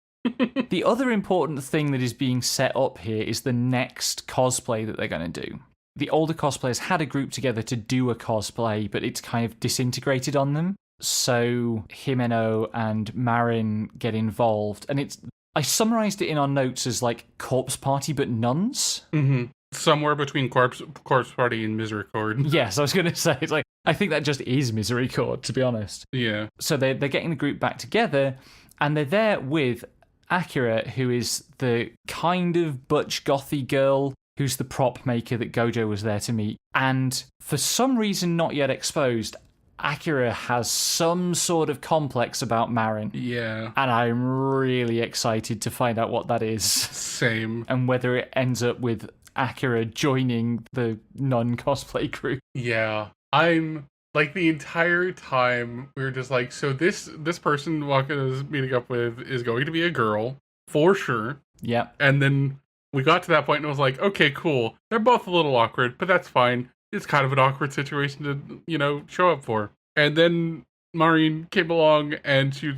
Speaker 1: the other important thing that is being set up here is the next cosplay that they're going to do. The older cosplayers had a group together to do a cosplay, but it's kind of disintegrated on them. So Himeno and Marin get involved, and I summarized it in our notes as like corpse party but nuns.
Speaker 2: Mm-hmm. Somewhere between corpse party and Misericord.
Speaker 1: Yes, I was going to say, it's like, I think that just is Misericord, to be honest.
Speaker 2: Yeah.
Speaker 1: So they're getting the group back together, and they're there with Akira, who is the kind of butch gothy girl who's the prop maker that Gojo was there to meet. And for some reason not yet exposed, Akira has some sort of complex about Marin.
Speaker 2: Yeah.
Speaker 1: And I'm really excited to find out what that is.
Speaker 2: Same.
Speaker 1: And whether it ends up with Akira joining the nun cosplay group.
Speaker 2: Yeah. I'm like, the entire time we were just like, so this person Waka is meeting up with is going to be a girl for sure.
Speaker 1: Yep.
Speaker 2: And then we got to that point and I was like, okay, cool. They're both a little awkward, but that's fine. It's kind of an awkward situation to, show up for. And then Maureen came along and she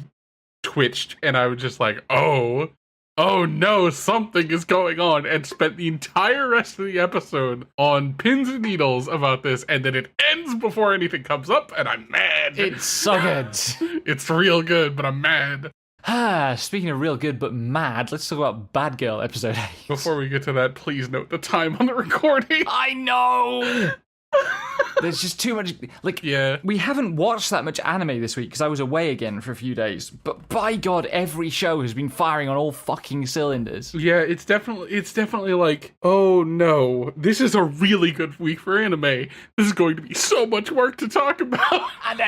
Speaker 2: twitched, and I was just like, oh no, something is going on, and spent the entire rest of the episode on pins and needles about this, and then it ends before anything comes up, and I'm mad.
Speaker 1: It's so good.
Speaker 2: It's real good, but I'm mad.
Speaker 1: Speaking of real good but mad, let's talk about Bad Girl episode 8.
Speaker 2: Before we get to that, please note the time on the recording.
Speaker 1: I know! There's just too much.
Speaker 2: Yeah.
Speaker 1: We haven't watched that much anime this week because I was away again for a few days. But by God, every show has been firing on all fucking cylinders.
Speaker 2: Yeah, it's definitely like, oh no, this is a really good week for anime. This is going to be so much work to talk about.
Speaker 1: And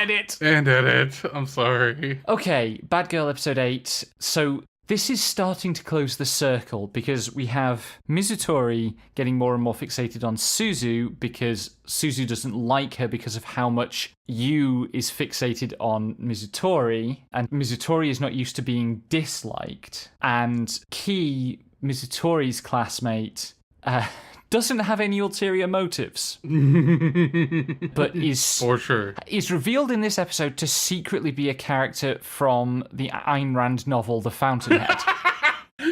Speaker 1: edit.
Speaker 2: I'm sorry.
Speaker 1: Okay, Bad Girl episode 8. So this is starting to close the circle because we have Mizutori getting more and more fixated on Suzu because Suzu doesn't like her because of how much Yu is fixated on Mizutori, and Mizutori is not used to being disliked. And Ki, Mizutori's classmate, doesn't have any ulterior motives, but is
Speaker 2: for sure
Speaker 1: is revealed in this episode to secretly be a character from the Ayn Rand novel The Fountainhead.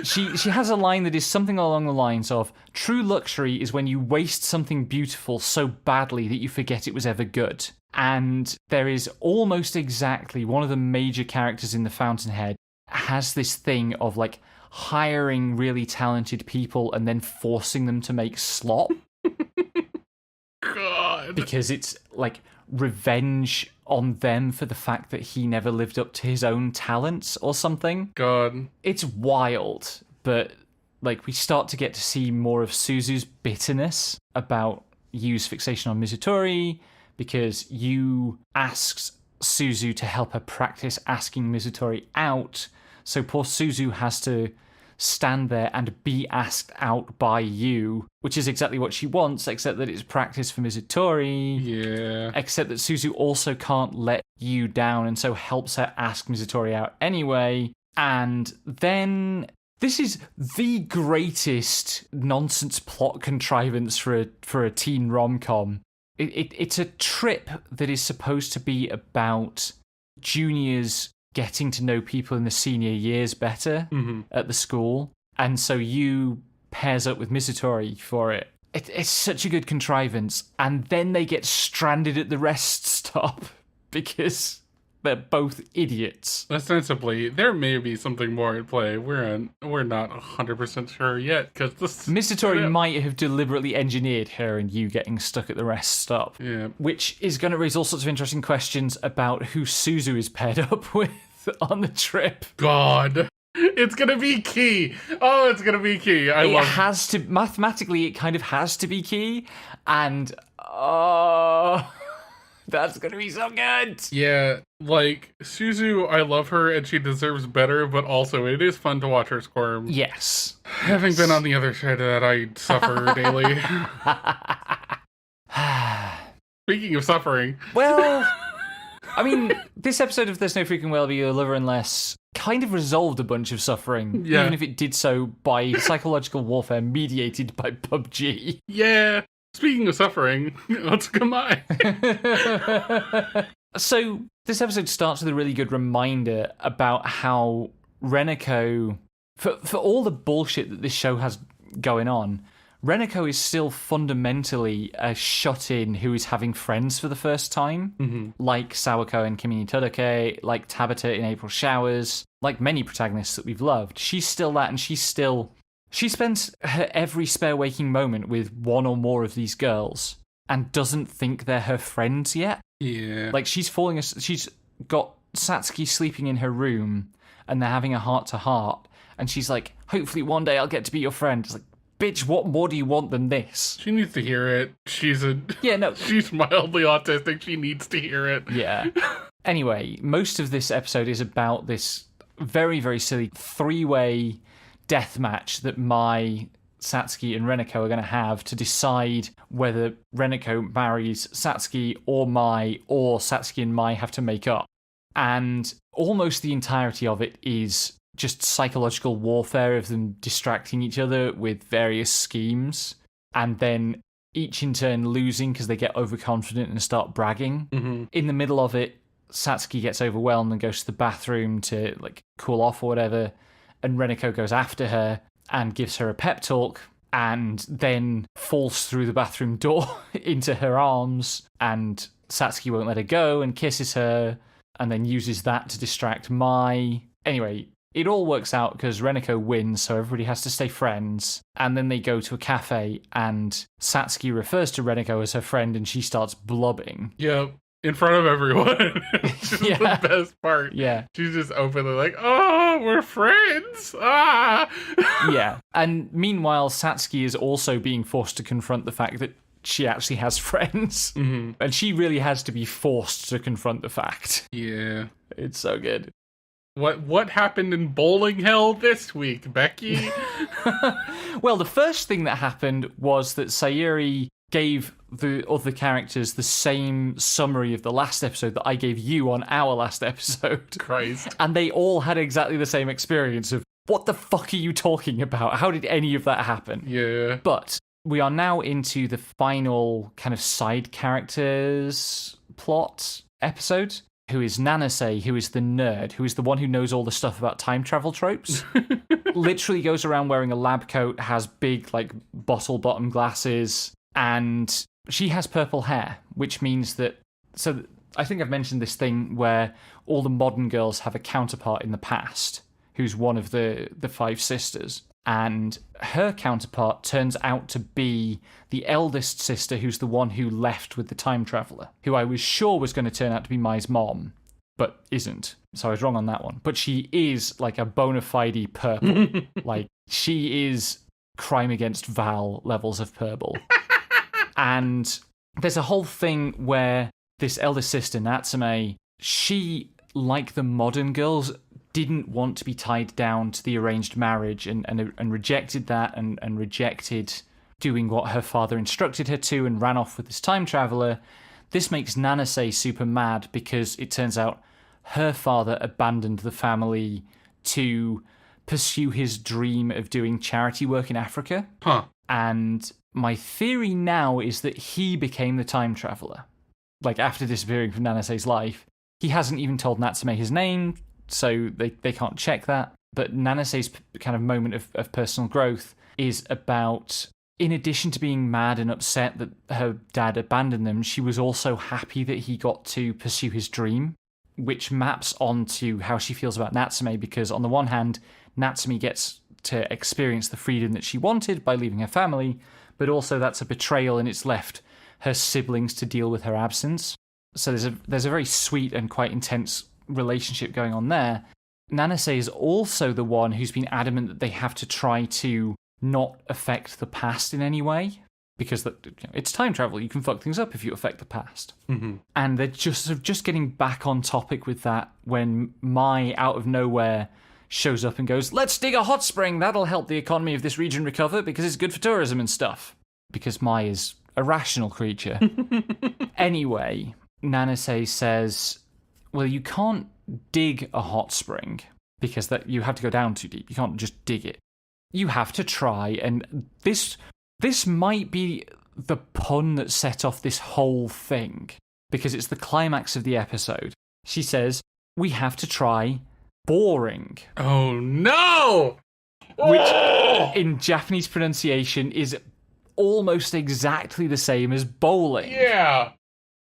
Speaker 1: She has a line that is something along the lines of, "True luxury is when you waste something beautiful so badly that you forget it was ever good." And there is almost exactly one of the major characters in The Fountainhead has this thing of like hiring really talented people and then forcing them to make slop.
Speaker 2: God.
Speaker 1: Because it's like revenge on them for the fact that he never lived up to his own talents or something.
Speaker 2: God.
Speaker 1: It's wild, but like we start to get to see more of Suzu's bitterness about Yu's fixation on Mizutori, because Yu asks Suzu to help her practice asking Mizutori out, so poor Suzu has to stand there and be asked out by Yu, which is exactly what she wants, except that it's practice for Mizutori.
Speaker 2: Yeah.
Speaker 1: Except that Suzu also can't let Yu down, and so helps her ask Mizutori out anyway. And then this is the greatest nonsense plot contrivance for a teen rom-com. It's a trip that is supposed to be about juniors getting to know people in the senior years better at the school. And so Yu pairs up with Mizutori for it. It's such a good contrivance. And then they get stranded at the rest stop because they're both idiots.
Speaker 2: Ostensibly, there may be something more at play. We're not 100% sure yet, because this...
Speaker 1: Mr. Tori might have deliberately engineered her and you getting stuck at the rest stop.
Speaker 2: Yeah.
Speaker 1: Which is going to raise all sorts of interesting questions about who Suzu is paired up with on the trip.
Speaker 2: God. It's going to be key. Oh, it's going to be key.
Speaker 1: Mathematically, it kind of has to be key. And, that's going to be so good.
Speaker 2: Yeah, like, Suzu, I love her and she deserves better, but also it is fun to watch her squirm.
Speaker 1: Yes.
Speaker 2: Having been on the other side of that, I suffer daily. Speaking of suffering.
Speaker 1: Well, I mean, this episode of There's No Freaking Way I'll Be Your Lover Unless kind of resolved a bunch of suffering, even if it did so by psychological warfare mediated by PUBG.
Speaker 2: Yeah. Speaking of suffering, let's combine.
Speaker 1: So, this episode starts with a really good reminder about how Reneko, for all the bullshit that this show has going on, Reneko is still fundamentally a shut-in who is having friends for the first time, like Sawako and Kimi ni Todoke, like Tabata in April Showers, like many protagonists that we've loved. She's still that, and she spends her every spare waking moment with one or more of these girls and doesn't think they're her friends yet.
Speaker 2: Yeah.
Speaker 1: Like, she's got Satsuki sleeping in her room and they're having a heart-to-heart, and she's like, hopefully one day I'll get to be your friend. It's like, bitch, what more do you want than this?
Speaker 2: She needs to hear it. She's
Speaker 1: She's
Speaker 2: mildly autistic. She needs to hear it.
Speaker 1: Yeah. Anyway, most of this episode is about this very, very silly three-way death match that Mai, Satsuki, and Reneko are going to have to decide whether Reneko marries Satsuki or Mai, or Satsuki and Mai have to make up. And almost the entirety of it is just psychological warfare of them distracting each other with various schemes, and then each in turn losing because they get overconfident and start bragging. In the middle of it, Satsuki gets overwhelmed and goes to the bathroom to like cool off or whatever, and Reneko goes after her and gives her a pep talk, and then falls through the bathroom door into her arms, and Satsuki won't let her go and kisses her, and then uses that to distract Mai. Anyway, it all works out because Reneko wins, so everybody has to stay friends. And then they go to a cafe, and Satsuki refers to Reneko as her friend, and she starts blubbing.
Speaker 2: Yep. In front of everyone. It's just the best part.
Speaker 1: Yeah.
Speaker 2: She's just openly like, oh, we're friends. Ah.
Speaker 1: Yeah. And meanwhile, Satsuki is also being forced to confront the fact that she actually has friends. And she really has to be forced to confront the fact.
Speaker 2: Yeah.
Speaker 1: It's so good.
Speaker 2: What happened in bowling hell this week, Becky?
Speaker 1: Well, the first thing that happened was that Sayuri gave the other characters the same summary of the last episode that I gave you on our last episode.
Speaker 2: Christ.
Speaker 1: And they all had exactly the same experience of, what the fuck are you talking about? How did any of that happen?
Speaker 2: Yeah.
Speaker 1: But we are now into the final kind of side characters plot episode, who is Nanase, who is the nerd, who is the one who knows all the stuff about time travel tropes. Literally goes around wearing a lab coat, has big, like, bottle-bottom glasses, and she has purple hair, which means that... So I think I've mentioned this thing where all the modern girls have a counterpart in the past, who's one of the five sisters. And her counterpart turns out to be the eldest sister, who's the one who left with the time traveller, who I was sure was going to turn out to be Mai's mom, but isn't. So I was wrong on that one. But she is like a bona fide purple. Like, she is Crime Against Val levels of purple. And there's a whole thing where this eldest sister, Natsume, she, like the modern girls, didn't want to be tied down to the arranged marriage and rejected that and rejected doing what her father instructed her to and ran off with this time traveller. This makes Nanase super mad because it turns out her father abandoned the family to pursue his dream of doing charity work in Africa.
Speaker 2: Huh.
Speaker 1: And my theory now is that he became the time traveller. Like, after disappearing from Nanase's life. He hasn't even told Natsume his name, so they can't check that. But Nanase's kind of moment of personal growth is about, in addition to being mad and upset that her dad abandoned them, she was also happy that he got to pursue his dream. which maps onto how she feels about Natsume, because on the one hand, Natsume gets to experience the freedom that she wanted by leaving her family, but also that's a betrayal and it's left her siblings to deal with her absence. So there's a very sweet and quite intense relationship going on there. Nanase is also the one who's been adamant that they have to try to not affect the past in any way, because it's time travel. You can fuck things up if you affect the past.
Speaker 2: Mm-hmm.
Speaker 1: And they're just getting back on topic with that when Mai, out of nowhere, shows up and goes, let's dig a hot spring. That'll help the economy of this region recover because it's good for tourism and stuff. Because Mai is a rational creature. Anyway, Nanase says, well, you can't dig a hot spring because that you have to go down too deep. You can't just dig it. You have to try, and this might be the pun that set off this whole thing, because it's the climax of the episode. She says, we have to try boring.
Speaker 2: Oh, no!
Speaker 1: Which, in Japanese pronunciation, is almost exactly the same as bowling.
Speaker 2: Yeah.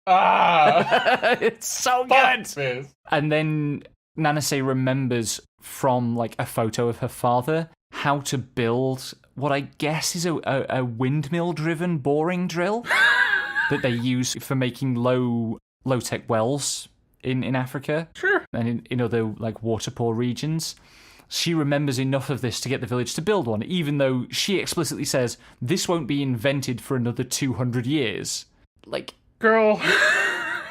Speaker 2: Ah.
Speaker 1: It's so good.
Speaker 2: This.
Speaker 1: And then Nanase remembers from like a photo of her father how to build what I guess is a windmill-driven boring drill that they use for making low-tech wells in Africa.
Speaker 2: Sure.
Speaker 1: And in other like water-poor regions. She remembers enough of this to get the village to build one, even though she explicitly says this won't be invented for another 200 years. Like,
Speaker 2: girl,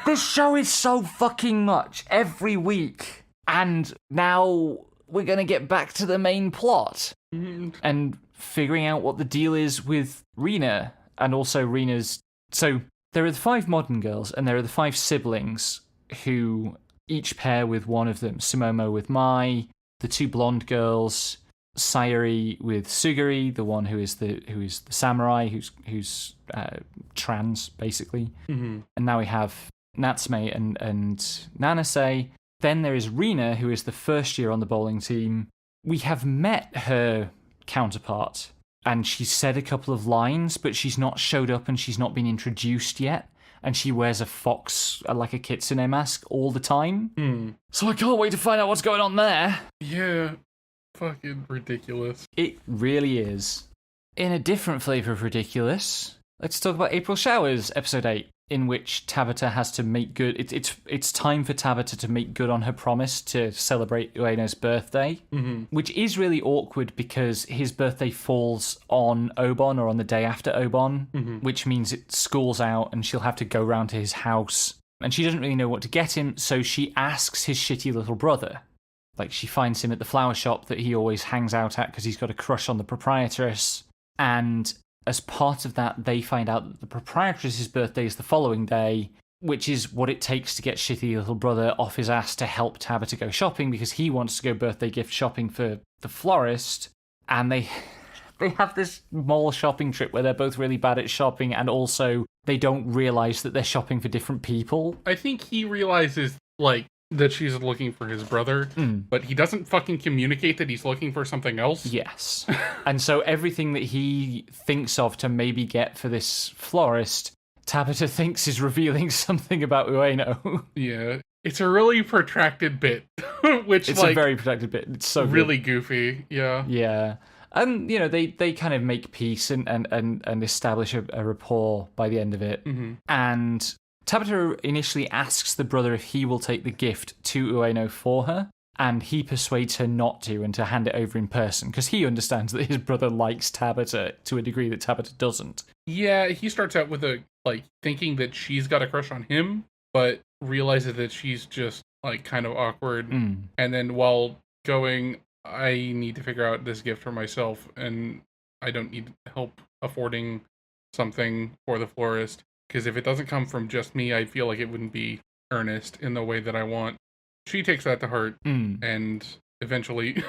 Speaker 1: this show is so fucking much every week. And now we're going to get back to the main plot and figuring out what the deal is with Rina, and also Rina's... So there are the 5 modern girls, and there are the 5 siblings who each pair with one of them. Sumomo with Mai, the 2 blonde girls, Sayuri with Suguri, the one who is the samurai, who's trans, basically.
Speaker 2: Mm-hmm.
Speaker 1: And now we have Natsume and Nanase. Then there is Rina, who is the first year on the bowling team. We have met her counterpart, and she's said a couple of lines, but she's not showed up and she's not been introduced yet. And she wears a fox, like a kitsune mask, all the time. So I can't wait to find out what's going on there.
Speaker 2: Yeah, fucking ridiculous.
Speaker 1: It really is. In a different flavour of ridiculous, let's talk about April Showers, episode 8, in which Tabata has to make good... It's time for Tabata to make good on her promise to celebrate Ueno's birthday, which is really awkward because his birthday falls on Obon, or on the day after Obon, which means it school's out and she'll have to go round to his house. And she doesn't really know what to get him, so she asks his shitty little brother. Like, she finds him at the flower shop that he always hangs out at because he's got a crush on the proprietress. And as part of that, they find out that the proprietress's birthday is the following day, which is what it takes to get shitty little brother off his ass to help Tabata go shopping, because he wants to go birthday gift shopping for the florist. And they have this mall shopping trip where they're both really bad at shopping, and also they don't realise that they're shopping for different people.
Speaker 2: I think he realizes, like, that she's looking for his brother, but he doesn't fucking communicate that he's looking for something else.
Speaker 1: Yes. And so everything that he thinks of to maybe get for this florist, Tabata thinks is revealing something about Ueno.
Speaker 2: Yeah. It's a really protracted bit, which
Speaker 1: it's a very protracted bit. It's so
Speaker 2: really
Speaker 1: good.
Speaker 2: Goofy. Yeah.
Speaker 1: Yeah. And, you know, they kind of make peace and establish a rapport by the end of it. And Tabata initially asks the brother if he will take the gift to Ueno for her, and he persuades her not to and to hand it over in person, because he understands that his brother likes Tabata to a degree that Tabata doesn't.
Speaker 2: Yeah, he starts out with thinking that she's got a crush on him, but realizes that she's just, like, kind of awkward. And then while going, I need to figure out this gift for myself, and I don't need help affording something for the florist. Because if it doesn't come from just me, I feel like it wouldn't be earnest in the way that I want. She takes that to heart, and eventually,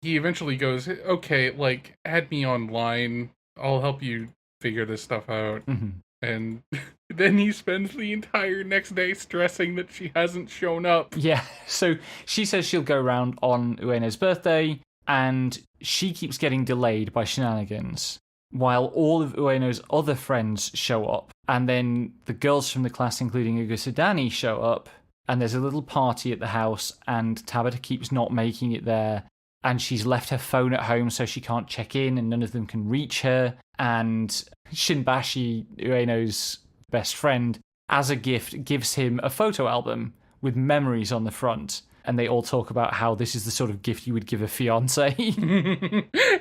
Speaker 2: he eventually goes, okay, like, add me online. I'll help you figure this stuff out. And then he spends the entire next day stressing that she hasn't shown up.
Speaker 1: Yeah, so she says she'll go around on Ueno's birthday, and she keeps getting delayed by shenanigans, while all of Ueno's other friends show up. And then the girls from the class, including Ugusadani, show up, and there's a little party at the house, and Tabata keeps not making it there, and she's left her phone at home so she can't check in, and none of them can reach her, and Shinbashi, Ueno's best friend, as a gift, gives him a photo album with memories on the front. And they all talk about how this is the sort of gift you would give a fiance.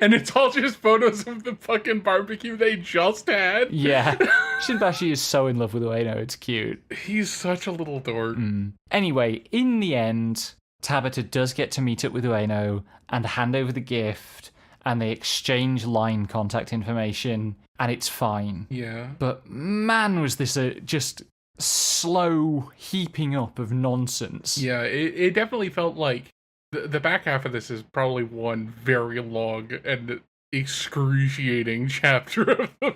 Speaker 2: And it's all just photos of the fucking barbecue they just had.
Speaker 1: Yeah. Shinbashi is so in love with Ueno, it's cute.
Speaker 2: He's such a little dork.
Speaker 1: Anyway, in the end, Tabata does get to meet up with Ueno and hand over the gift, and they exchange line contact information, and it's fine.
Speaker 2: Yeah.
Speaker 1: But man, was this a just slow heaping up of nonsense.
Speaker 2: Yeah, it definitely felt like the back half of this is probably one very long and excruciating chapter of the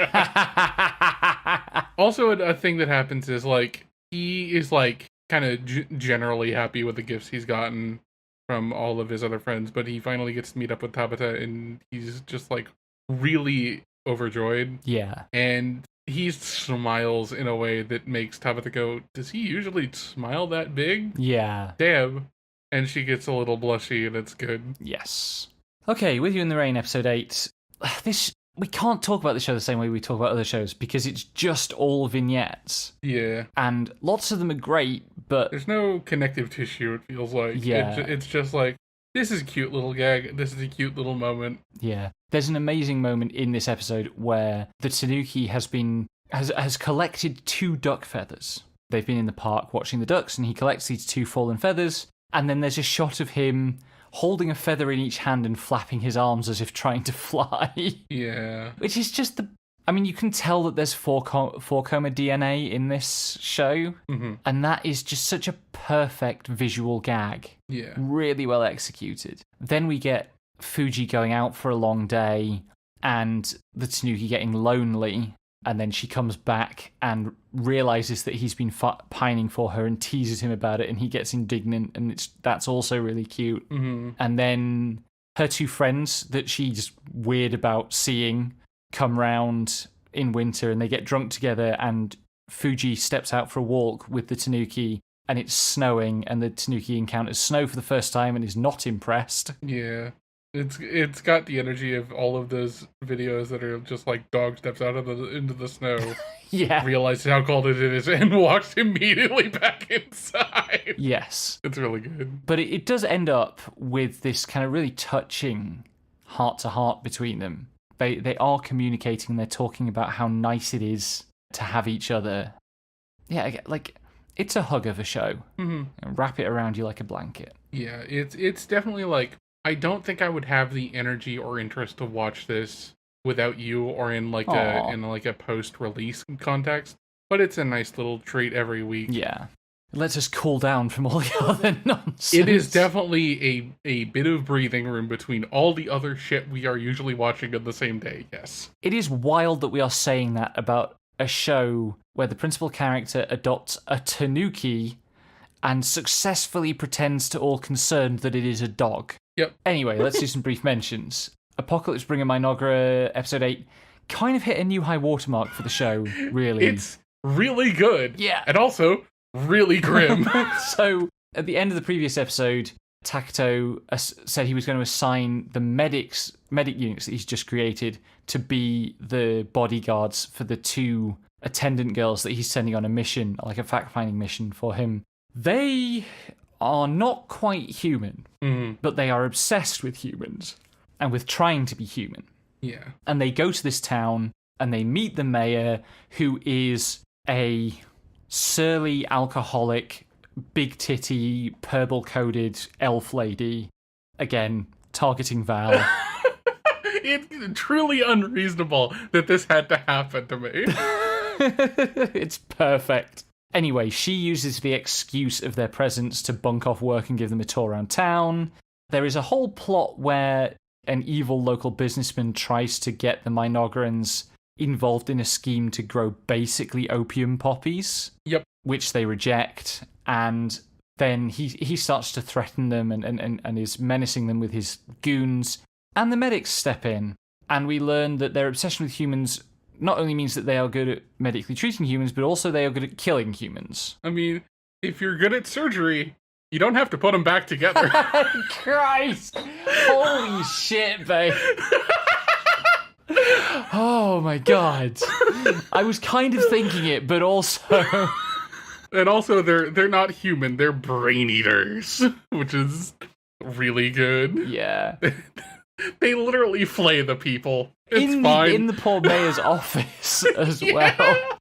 Speaker 2: manga. Also, a thing that happens is, like, he is, like, kind of generally happy with the gifts he's gotten from all of his other friends, but he finally gets to meet up with Tabata, and he's just, like, really overjoyed.
Speaker 1: Yeah.
Speaker 2: And he smiles in a way that makes Tabata go, does he usually smile that big?
Speaker 1: Yeah.
Speaker 2: Damn. And she gets a little blushy, and it's good.
Speaker 1: Yes. Okay, With You in the Rain, episode 8. We can't talk about the show the same way we talk about other shows, because it's just all vignettes.
Speaker 2: Yeah.
Speaker 1: And lots of them are great, but
Speaker 2: there's no connective tissue, it feels like.
Speaker 1: Yeah.
Speaker 2: It's just like, this is a cute little gag, this is a cute little moment.
Speaker 1: Yeah. There's an amazing moment in this episode where the Tanuki has collected 2 duck feathers. They've been in the park watching the ducks, and he collects these 2 fallen feathers, and then there's a shot of him holding a feather in each hand and flapping his arms as if trying to fly.
Speaker 2: Yeah.
Speaker 1: Which is just you can tell that there's 4-coma DNA in this show, and that is just such a perfect visual gag.
Speaker 2: Yeah.
Speaker 1: Really well executed. Then we get Fuji going out for a long day, and the Tanuki getting lonely, and then she comes back and realizes that he's been pining for her and teases him about it, and he gets indignant, and that's also really cute. And then her 2 friends that she's weird about seeing come round in winter, and they get drunk together, and Fuji steps out for a walk with the Tanuki, and it's snowing, and the Tanuki encounters snow for the first time and is not impressed.
Speaker 2: Yeah. It's got the energy of all of those videos that are just like dog steps out into the snow,
Speaker 1: Yeah.
Speaker 2: realizes how cold it is, and walks immediately back inside.
Speaker 1: Yes.
Speaker 2: It's really good.
Speaker 1: But it does end up with this kind of really touching heart-to-heart between them. They are communicating, they're talking about how nice it is to have each other. Yeah, like, it's a hug of a show. And wrap it around you like a blanket.
Speaker 2: Yeah, it's definitely like, I don't think I would have the energy or interest to watch this without you, or in like a post-release context. But it's a nice little treat every week.
Speaker 1: Yeah. It lets us cool down from all the other nonsense.
Speaker 2: It is definitely a bit of breathing room between all the other shit we are usually watching on the same day, yes.
Speaker 1: It is wild that we are saying that about a show where the principal character adopts a Tanuki and successfully pretends to all concerned that it is a dog.
Speaker 2: Yep.
Speaker 1: Anyway, let's do some brief mentions. Apocalypse Bringer Mynoghra, episode 8, kind of hit a new high watermark for the show, really.
Speaker 2: It's really good.
Speaker 1: Yeah.
Speaker 2: And also, really grim.
Speaker 1: So, at the end of the previous episode, Takuto said he was going to assign the medic units that he's just created to be the bodyguards for the 2 attendant girls that he's sending on a mission, like a fact-finding mission for him. They are not quite human, but they are obsessed with humans and with trying to be human.
Speaker 2: Yeah.
Speaker 1: And they go to this town and they meet the mayor, who is a surly, alcoholic, big titty, purple-coded elf lady. Again, targeting Val.
Speaker 2: It's truly unreasonable that this had to happen to me.
Speaker 1: It's perfect. Anyway, she uses the excuse of their presence to bunk off work and give them a tour around town. There is a whole plot where an evil local businessman tries to get the Mynoghrans involved in a scheme to grow basically opium poppies.
Speaker 2: Yep.
Speaker 1: Which they reject, and then he starts to threaten them and is menacing them with his goons. And the medics step in, and we learn that their obsession with humans not only means that they are good at medically treating humans, but also they are good at killing humans.
Speaker 2: I mean, if you're good at surgery, you don't have to put them back together.
Speaker 1: Christ! Holy shit, babe. Oh my god. I was kind of thinking it, but also...
Speaker 2: And also, they're not human, they're brain eaters, which is really good.
Speaker 1: Yeah.
Speaker 2: They literally flay the people. It's fine.
Speaker 1: In the poor mayor's office as well.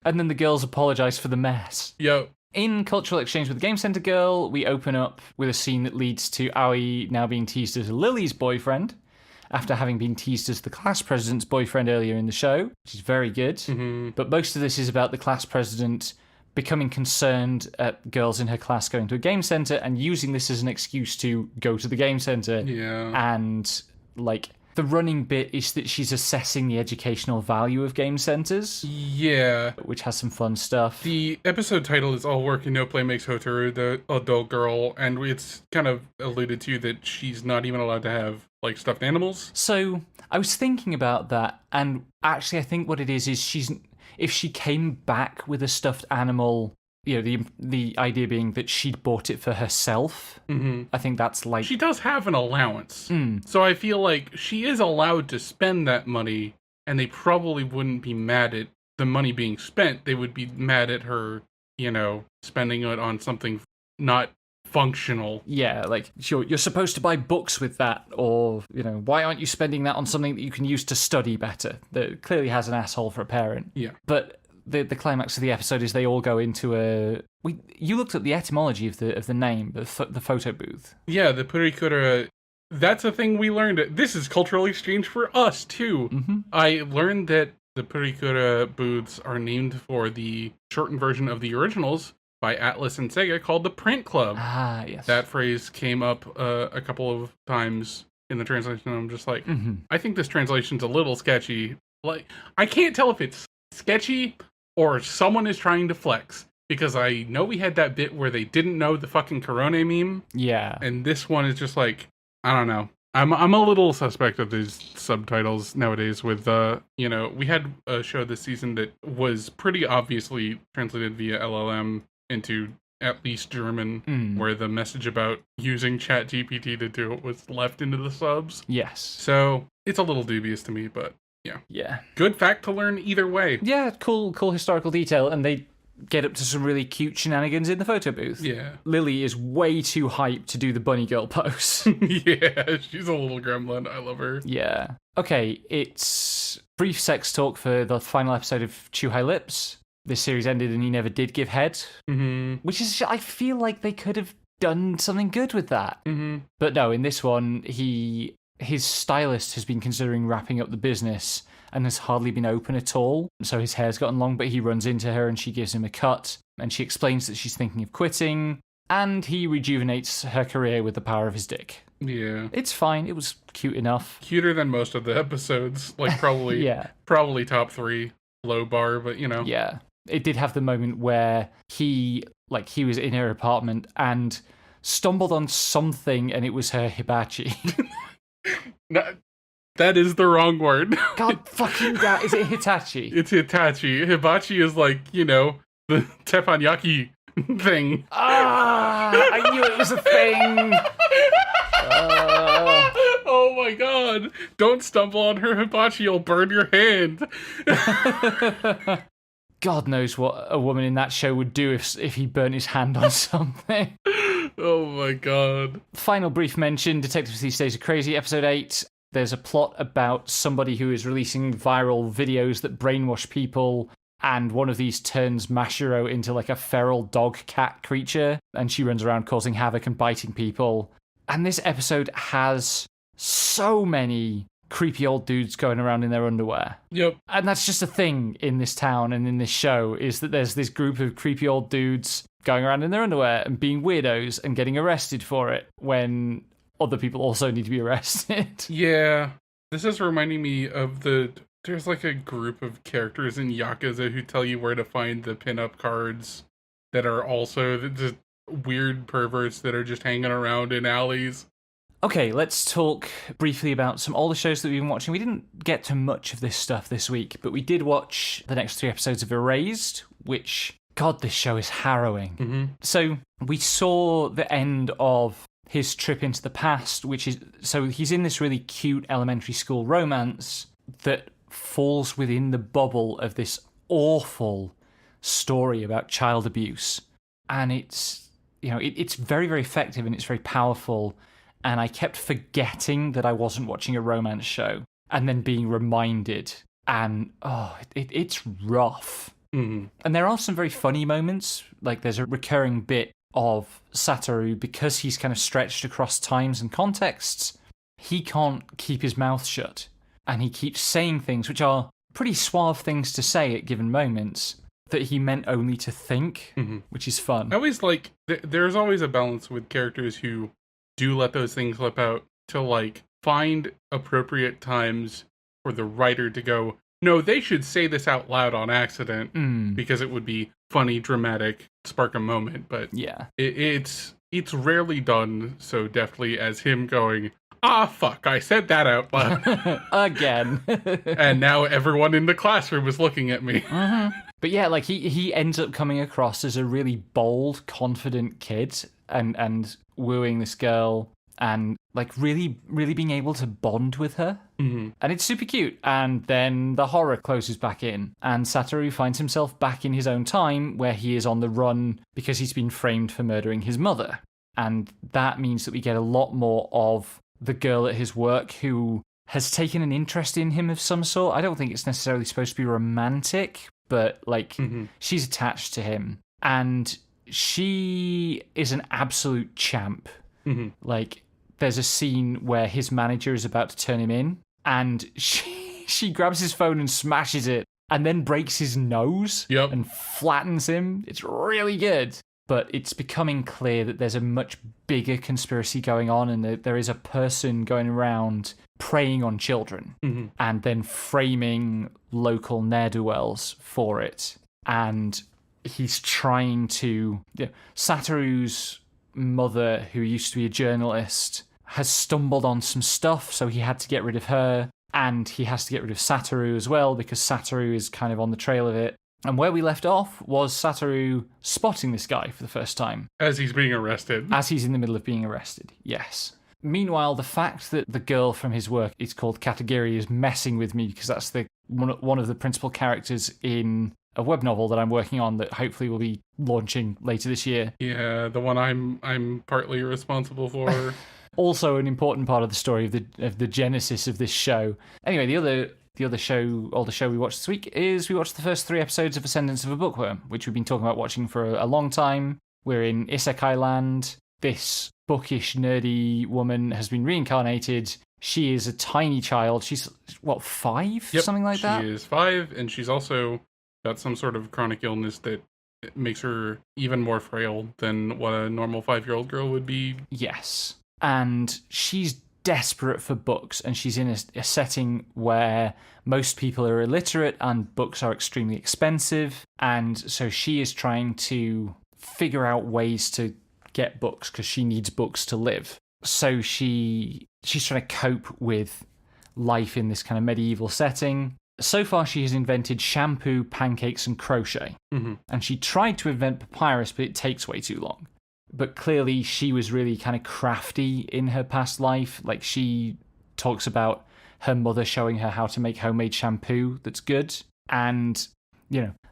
Speaker 1: And then the girls apologise for the mess.
Speaker 2: Yep.
Speaker 1: In Cultural Exchange with the Game Center Girl, we open up with a scene that leads to Aoi now being teased as Lily's boyfriend, after having been teased as the class president's boyfriend earlier in the show, which is very good. Mm-hmm. But most of this is about the class president becoming concerned at girls in her class going to a game center and using this as an excuse to go to the game center.
Speaker 2: Yeah.
Speaker 1: And, like, the running bit is that she's assessing the educational value of game centers.
Speaker 2: Yeah.
Speaker 1: Which has some fun stuff.
Speaker 2: The episode title is All Work and No Play Makes Hotaru the Adult Girl, and it's kind of alluded to that she's not even allowed to have, like, stuffed animals.
Speaker 1: So, I was thinking about that, and actually I think what it is if she came back with a stuffed animal, you know, the idea being that she'd bought it for herself. Mm-hmm. I think that's like...
Speaker 2: She does have an allowance. So I feel like she is allowed to spend that money, and they probably wouldn't be mad at the money being spent. They would be mad at her, you know, spending it on something not functional.
Speaker 1: Yeah, like, sure, you're supposed to buy books with that, or, you know, why aren't you spending that on something that you can use to study better? That clearly has an asshole for a parent.
Speaker 2: Yeah.
Speaker 1: But the climax of the episode is they all go into a... You looked at the etymology of the name, the photo booth.
Speaker 2: Yeah, the Purikura... That's a thing we learned. This is cultural exchange for us, too. Mm-hmm. I learned that the Purikura booths are named for the shortened version of the originals by Atlas and Sega called the Print Club.
Speaker 1: Ah, yes.
Speaker 2: That phrase came up a couple of times in the translation, and I'm just like, I think this translation's a little sketchy. Like, I can't tell if it's sketchy or someone is trying to flex, because I know we had that bit where they didn't know the fucking Korone meme.
Speaker 1: Yeah.
Speaker 2: And this one is just like, I don't know. I'm a little suspect of these subtitles nowadays with, you know, we had a show this season that was pretty obviously translated via LLM into at least German, where the message about using ChatGPT to do it was left into the subs.
Speaker 1: Yes.
Speaker 2: So it's a little dubious to me, but yeah.
Speaker 1: Yeah.
Speaker 2: Good fact to learn either way.
Speaker 1: Yeah, cool historical detail, and they get up to some really cute shenanigans in the photo booth.
Speaker 2: Yeah.
Speaker 1: Lily is way too hyped to do the bunny girl pose.
Speaker 2: Yeah, she's a little gremlin. I love her.
Speaker 1: Yeah. Okay, it's brief sex talk for the final episode of Chuhai Lips. This series ended and he never did give head. Mm-hmm. Which is, I feel like they could have done something good with that. Mm-hmm. But no, in this one, his stylist has been considering wrapping up the business and has hardly been open at all. So his hair's gotten long, but he runs into her and she gives him a cut. And she explains that she's thinking of quitting. And he rejuvenates her career with the power of his dick.
Speaker 2: Yeah.
Speaker 1: It's fine. It was cute enough.
Speaker 2: Cuter than most of the episodes. Like, probably, probably top 3. Low bar, but you know.
Speaker 1: Yeah. It did have the moment where he was in her apartment and stumbled on something and it was her hibachi.
Speaker 2: No, that is the wrong word.
Speaker 1: God fucking damn. Is it Hitachi?
Speaker 2: It's Hitachi. Hibachi is like, you know, the teppanyaki thing.
Speaker 1: Ah, I knew it was a thing.
Speaker 2: Oh my god. Don't stumble on her hibachi, you'll burn your hand.
Speaker 1: God knows what a woman in that show would do if he burnt his hand on something.
Speaker 2: Oh my god.
Speaker 1: Final brief mention, Detectives These Days Are Crazy, episode 8. There's a plot about somebody who is releasing viral videos that brainwash people, and one of these turns Mashiro into like a feral dog-cat creature, and she runs around causing havoc and biting people. And this episode has so many creepy old dudes going around in their underwear.
Speaker 2: Yep.
Speaker 1: And that's just a thing in this town and in this show, is that there's this group of creepy old dudes going around in their underwear and being weirdos and getting arrested for it when other people also need to be arrested.
Speaker 2: Yeah. This is reminding me of there's like a group of characters in Yakuza who tell you where to find the pinup cards that are also just weird perverts that are just hanging around in alleys.
Speaker 1: Okay, let's talk briefly about some older shows that we've been watching. We didn't get to much of this stuff this week, but we did watch the next 3 episodes of Erased, which God, this show is harrowing.
Speaker 2: Mm-hmm.
Speaker 1: So we saw the end of his trip into the past, which is, so he's in this really cute elementary school romance that falls within the bubble of this awful story about child abuse. And it's, it's very, very effective and it's very powerful. And I kept forgetting that I wasn't watching a romance show and then being reminded. And, it's rough.
Speaker 2: Mm-hmm.
Speaker 1: And there are some very funny moments. Like there's a recurring bit of Satoru, because he's kind of stretched across times and contexts, he can't keep his mouth shut. And he keeps saying things which are pretty suave things to say at given moments that he meant only to think, which is fun.
Speaker 2: I always like, there's always a balance with characters who do let those things slip out to like find appropriate times for the writer to go, no, they should say this out loud on accident because it would be funny, dramatic, spark a moment. But
Speaker 1: yeah,
Speaker 2: it's rarely done so deftly as him going, fuck, I said that out loud.
Speaker 1: Again.
Speaker 2: And now everyone in the classroom is looking at me.
Speaker 1: But yeah, like he ends up coming across as a really bold, confident kid and wooing this girl and like really, really being able to bond with her. And it's super cute. And then the horror closes back in and Satoru finds himself back in his own time where he is on the run because he's been framed for murdering his mother. And that means that we get a lot more of the girl at his work who has taken an interest in him of some sort. I don't think it's necessarily supposed to be romantic, but like she's attached to him. And she is an absolute champ. Like there's a scene where his manager is about to turn him in and she grabs his phone and smashes it and then breaks his nose and flattens him. It's really good. But it's becoming clear that there's a much bigger conspiracy going on and that there is a person going around preying on children and then framing local ne'er-do-wells for it. And he's trying to... Satoru's mother, who used to be a journalist, has stumbled on some stuff, so he had to get rid of her. And he has to get rid of Satoru as well, because Satoru is kind of on the trail of it. And where we left off was Satoru spotting this guy for the first time.
Speaker 2: As he's being arrested.
Speaker 1: As he's in the middle of being arrested, yes. Meanwhile, the fact that the girl from his work is called Katagiri is messing with me because that's one of the principal characters in a web novel that I'm working on that hopefully will be launching later this year.
Speaker 2: Yeah, the one I'm partly responsible for.
Speaker 1: Also an important part of the story of the genesis of this show. Anyway, the other show we watched this week is we watched the first 3 episodes of Ascendance of a Bookworm, which we've been talking about watching for a long time. We're in Isekai land. This bookish, nerdy woman has been reincarnated. She is a tiny child. She's, 5?
Speaker 2: Yep,
Speaker 1: something like that?
Speaker 2: She is 5, and she's also got some sort of chronic illness that makes her even more frail than what a normal 5-year-old girl would be.
Speaker 1: Yes. And she's desperate for books, and she's in a setting where most people are illiterate and books are extremely expensive, and so she is trying to figure out ways to get books because she needs books to live. So she's trying to cope with life in this kind of medieval setting. So far she has invented shampoo, pancakes and crochet, and she tried to invent papyrus, but it takes way too long. But clearly she was really kind of crafty in her past life. Like she talks about her mother showing her how to make homemade shampoo that's good. And,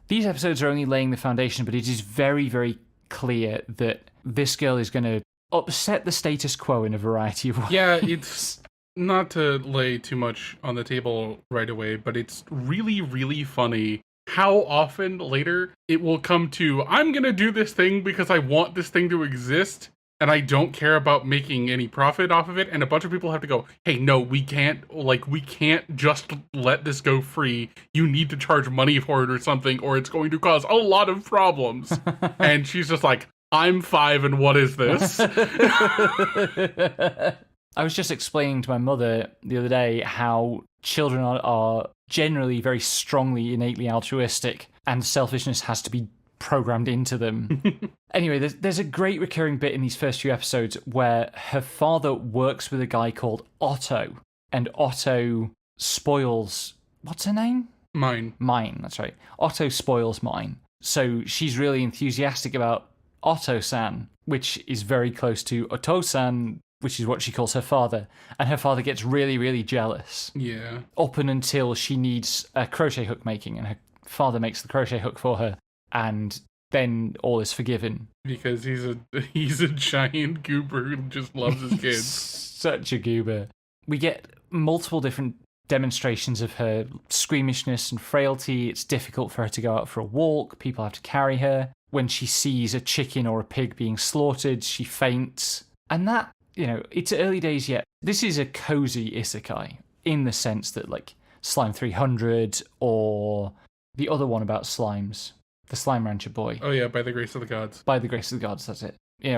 Speaker 1: these episodes are only laying the foundation, but it is very, very clear that this girl is going to upset the status quo in a variety of ways.
Speaker 2: Yeah, it's not to lay too much on the table right away, but it's really, really funny how often later it will come to, I'm going to do this thing because I want this thing to exist and I don't care about making any profit off of it. And a bunch of people have to go, hey, no, we can't just let this go free. You need to charge money for it or something, or it's going to cause a lot of problems. And she's just like, I'm 5 and what is this?
Speaker 1: I was just explaining to my mother the other day how children are generally very strongly innately altruistic and selfishness has to be programmed into them. Anyway, there's a great recurring bit in these first few episodes where her father works with a guy called Otto, and Otto spoils... What's her name?
Speaker 2: Mine,
Speaker 1: that's right. Otto spoils Mine. So she's really enthusiastic about Otto-san, which is very close to Oto-san, which is what she calls her father. And her father gets really, really jealous.
Speaker 2: Yeah.
Speaker 1: Up and until she needs a crochet hook making, and her father makes the crochet hook for her, and then all is forgiven.
Speaker 2: Because he's a giant goober who just loves his kids.
Speaker 1: Such a goober. We get multiple different demonstrations of her squeamishness and frailty. It's difficult for her to go out for a walk. People have to carry her. When she sees a chicken or a pig being slaughtered, she faints. And that, it's early days yet. This is a cozy isekai in the sense that, like, Slime 300 or the other one about slimes, the Slime Rancher boy.
Speaker 2: Oh yeah, By the Grace of the Gods.
Speaker 1: By the Grace of the Gods, that's it.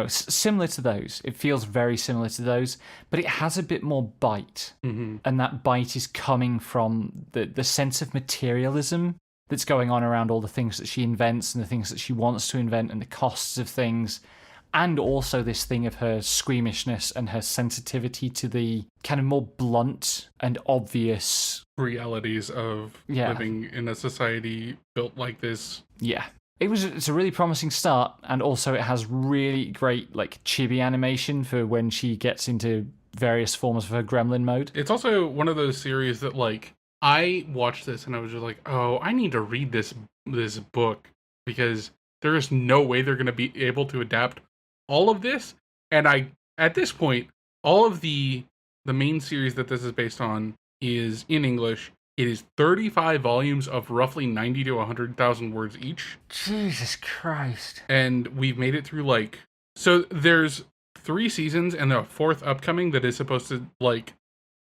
Speaker 1: Similar to those. It feels very similar to those, but it has a bit more bite.
Speaker 2: Mm-hmm.
Speaker 1: And that bite is coming from the sense of materialism that's going on around all the things that she invents and the things that she wants to invent and the costs of things. And also this thing of her squeamishness and her sensitivity to the kind of more blunt and obvious
Speaker 2: realities of living in a society built like this.
Speaker 1: Yeah. It's a really promising start, and also it has really great, like, chibi animation for when she gets into various forms of her gremlin mode.
Speaker 2: It's also one of those series that, like, I watched this and I was just like, oh, I need to read this book, because there is no way they're going to be able to adapt all of this. And at this point, all of the main series that this is based on is in English. It is 35 volumes of roughly 90 to 100,000 words each.
Speaker 1: Jesus Christ.
Speaker 2: And we've made it through, like... So there's 3 seasons and a 4th upcoming that is supposed to, like,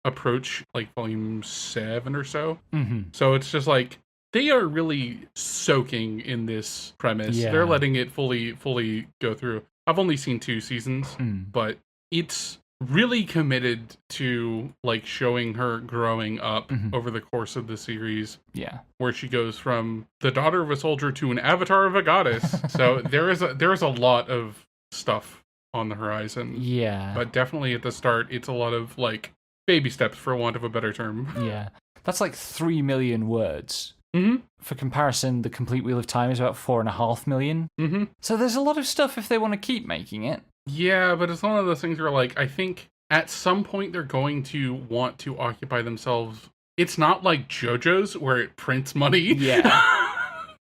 Speaker 2: approach, like, volume 7 or so.
Speaker 1: Mm-hmm.
Speaker 2: So it's just, like, they are really soaking in this premise.
Speaker 1: Yeah.
Speaker 2: They're letting it fully go through. I've only seen 2 seasons, but it's really committed to, like, showing her growing up over the course of the series.
Speaker 1: Yeah.
Speaker 2: Where she goes from the daughter of a soldier to an avatar of a goddess. So there is a lot of stuff on the horizon.
Speaker 1: Yeah.
Speaker 2: But definitely at the start, it's a lot of, like, baby steps, for want of a better term.
Speaker 1: Yeah. That's like 3 million words.
Speaker 2: Mm-hmm.
Speaker 1: For comparison, The Complete Wheel of Time is about 4.5 million.
Speaker 2: Mm-hmm.
Speaker 1: So there's a lot of stuff if they want to keep making it.
Speaker 2: Yeah, but it's one of those things where, like, I think at some point they're going to want to occupy themselves. It's not like JoJo's where it prints money.
Speaker 1: Yeah.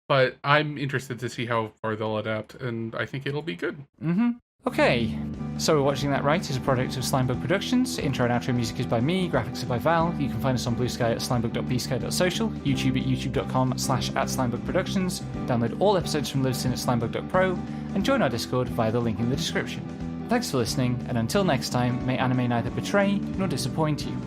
Speaker 2: But I'm interested to see how far they'll adapt, and I think it'll be good.
Speaker 1: Mm-hmm. Okay, so We're Watching That Right is a product of Slimebug Productions. Intro and outro music is by me, graphics are by Val. You can find us on Blue Sky at slimebug.bsky.social, YouTube at youtube.com/@slimebugproductions. Download all episodes from Libsyn at slimebug.pro, and join our Discord via the link in the description. Thanks for listening, and until next time, may anime neither betray nor disappoint you.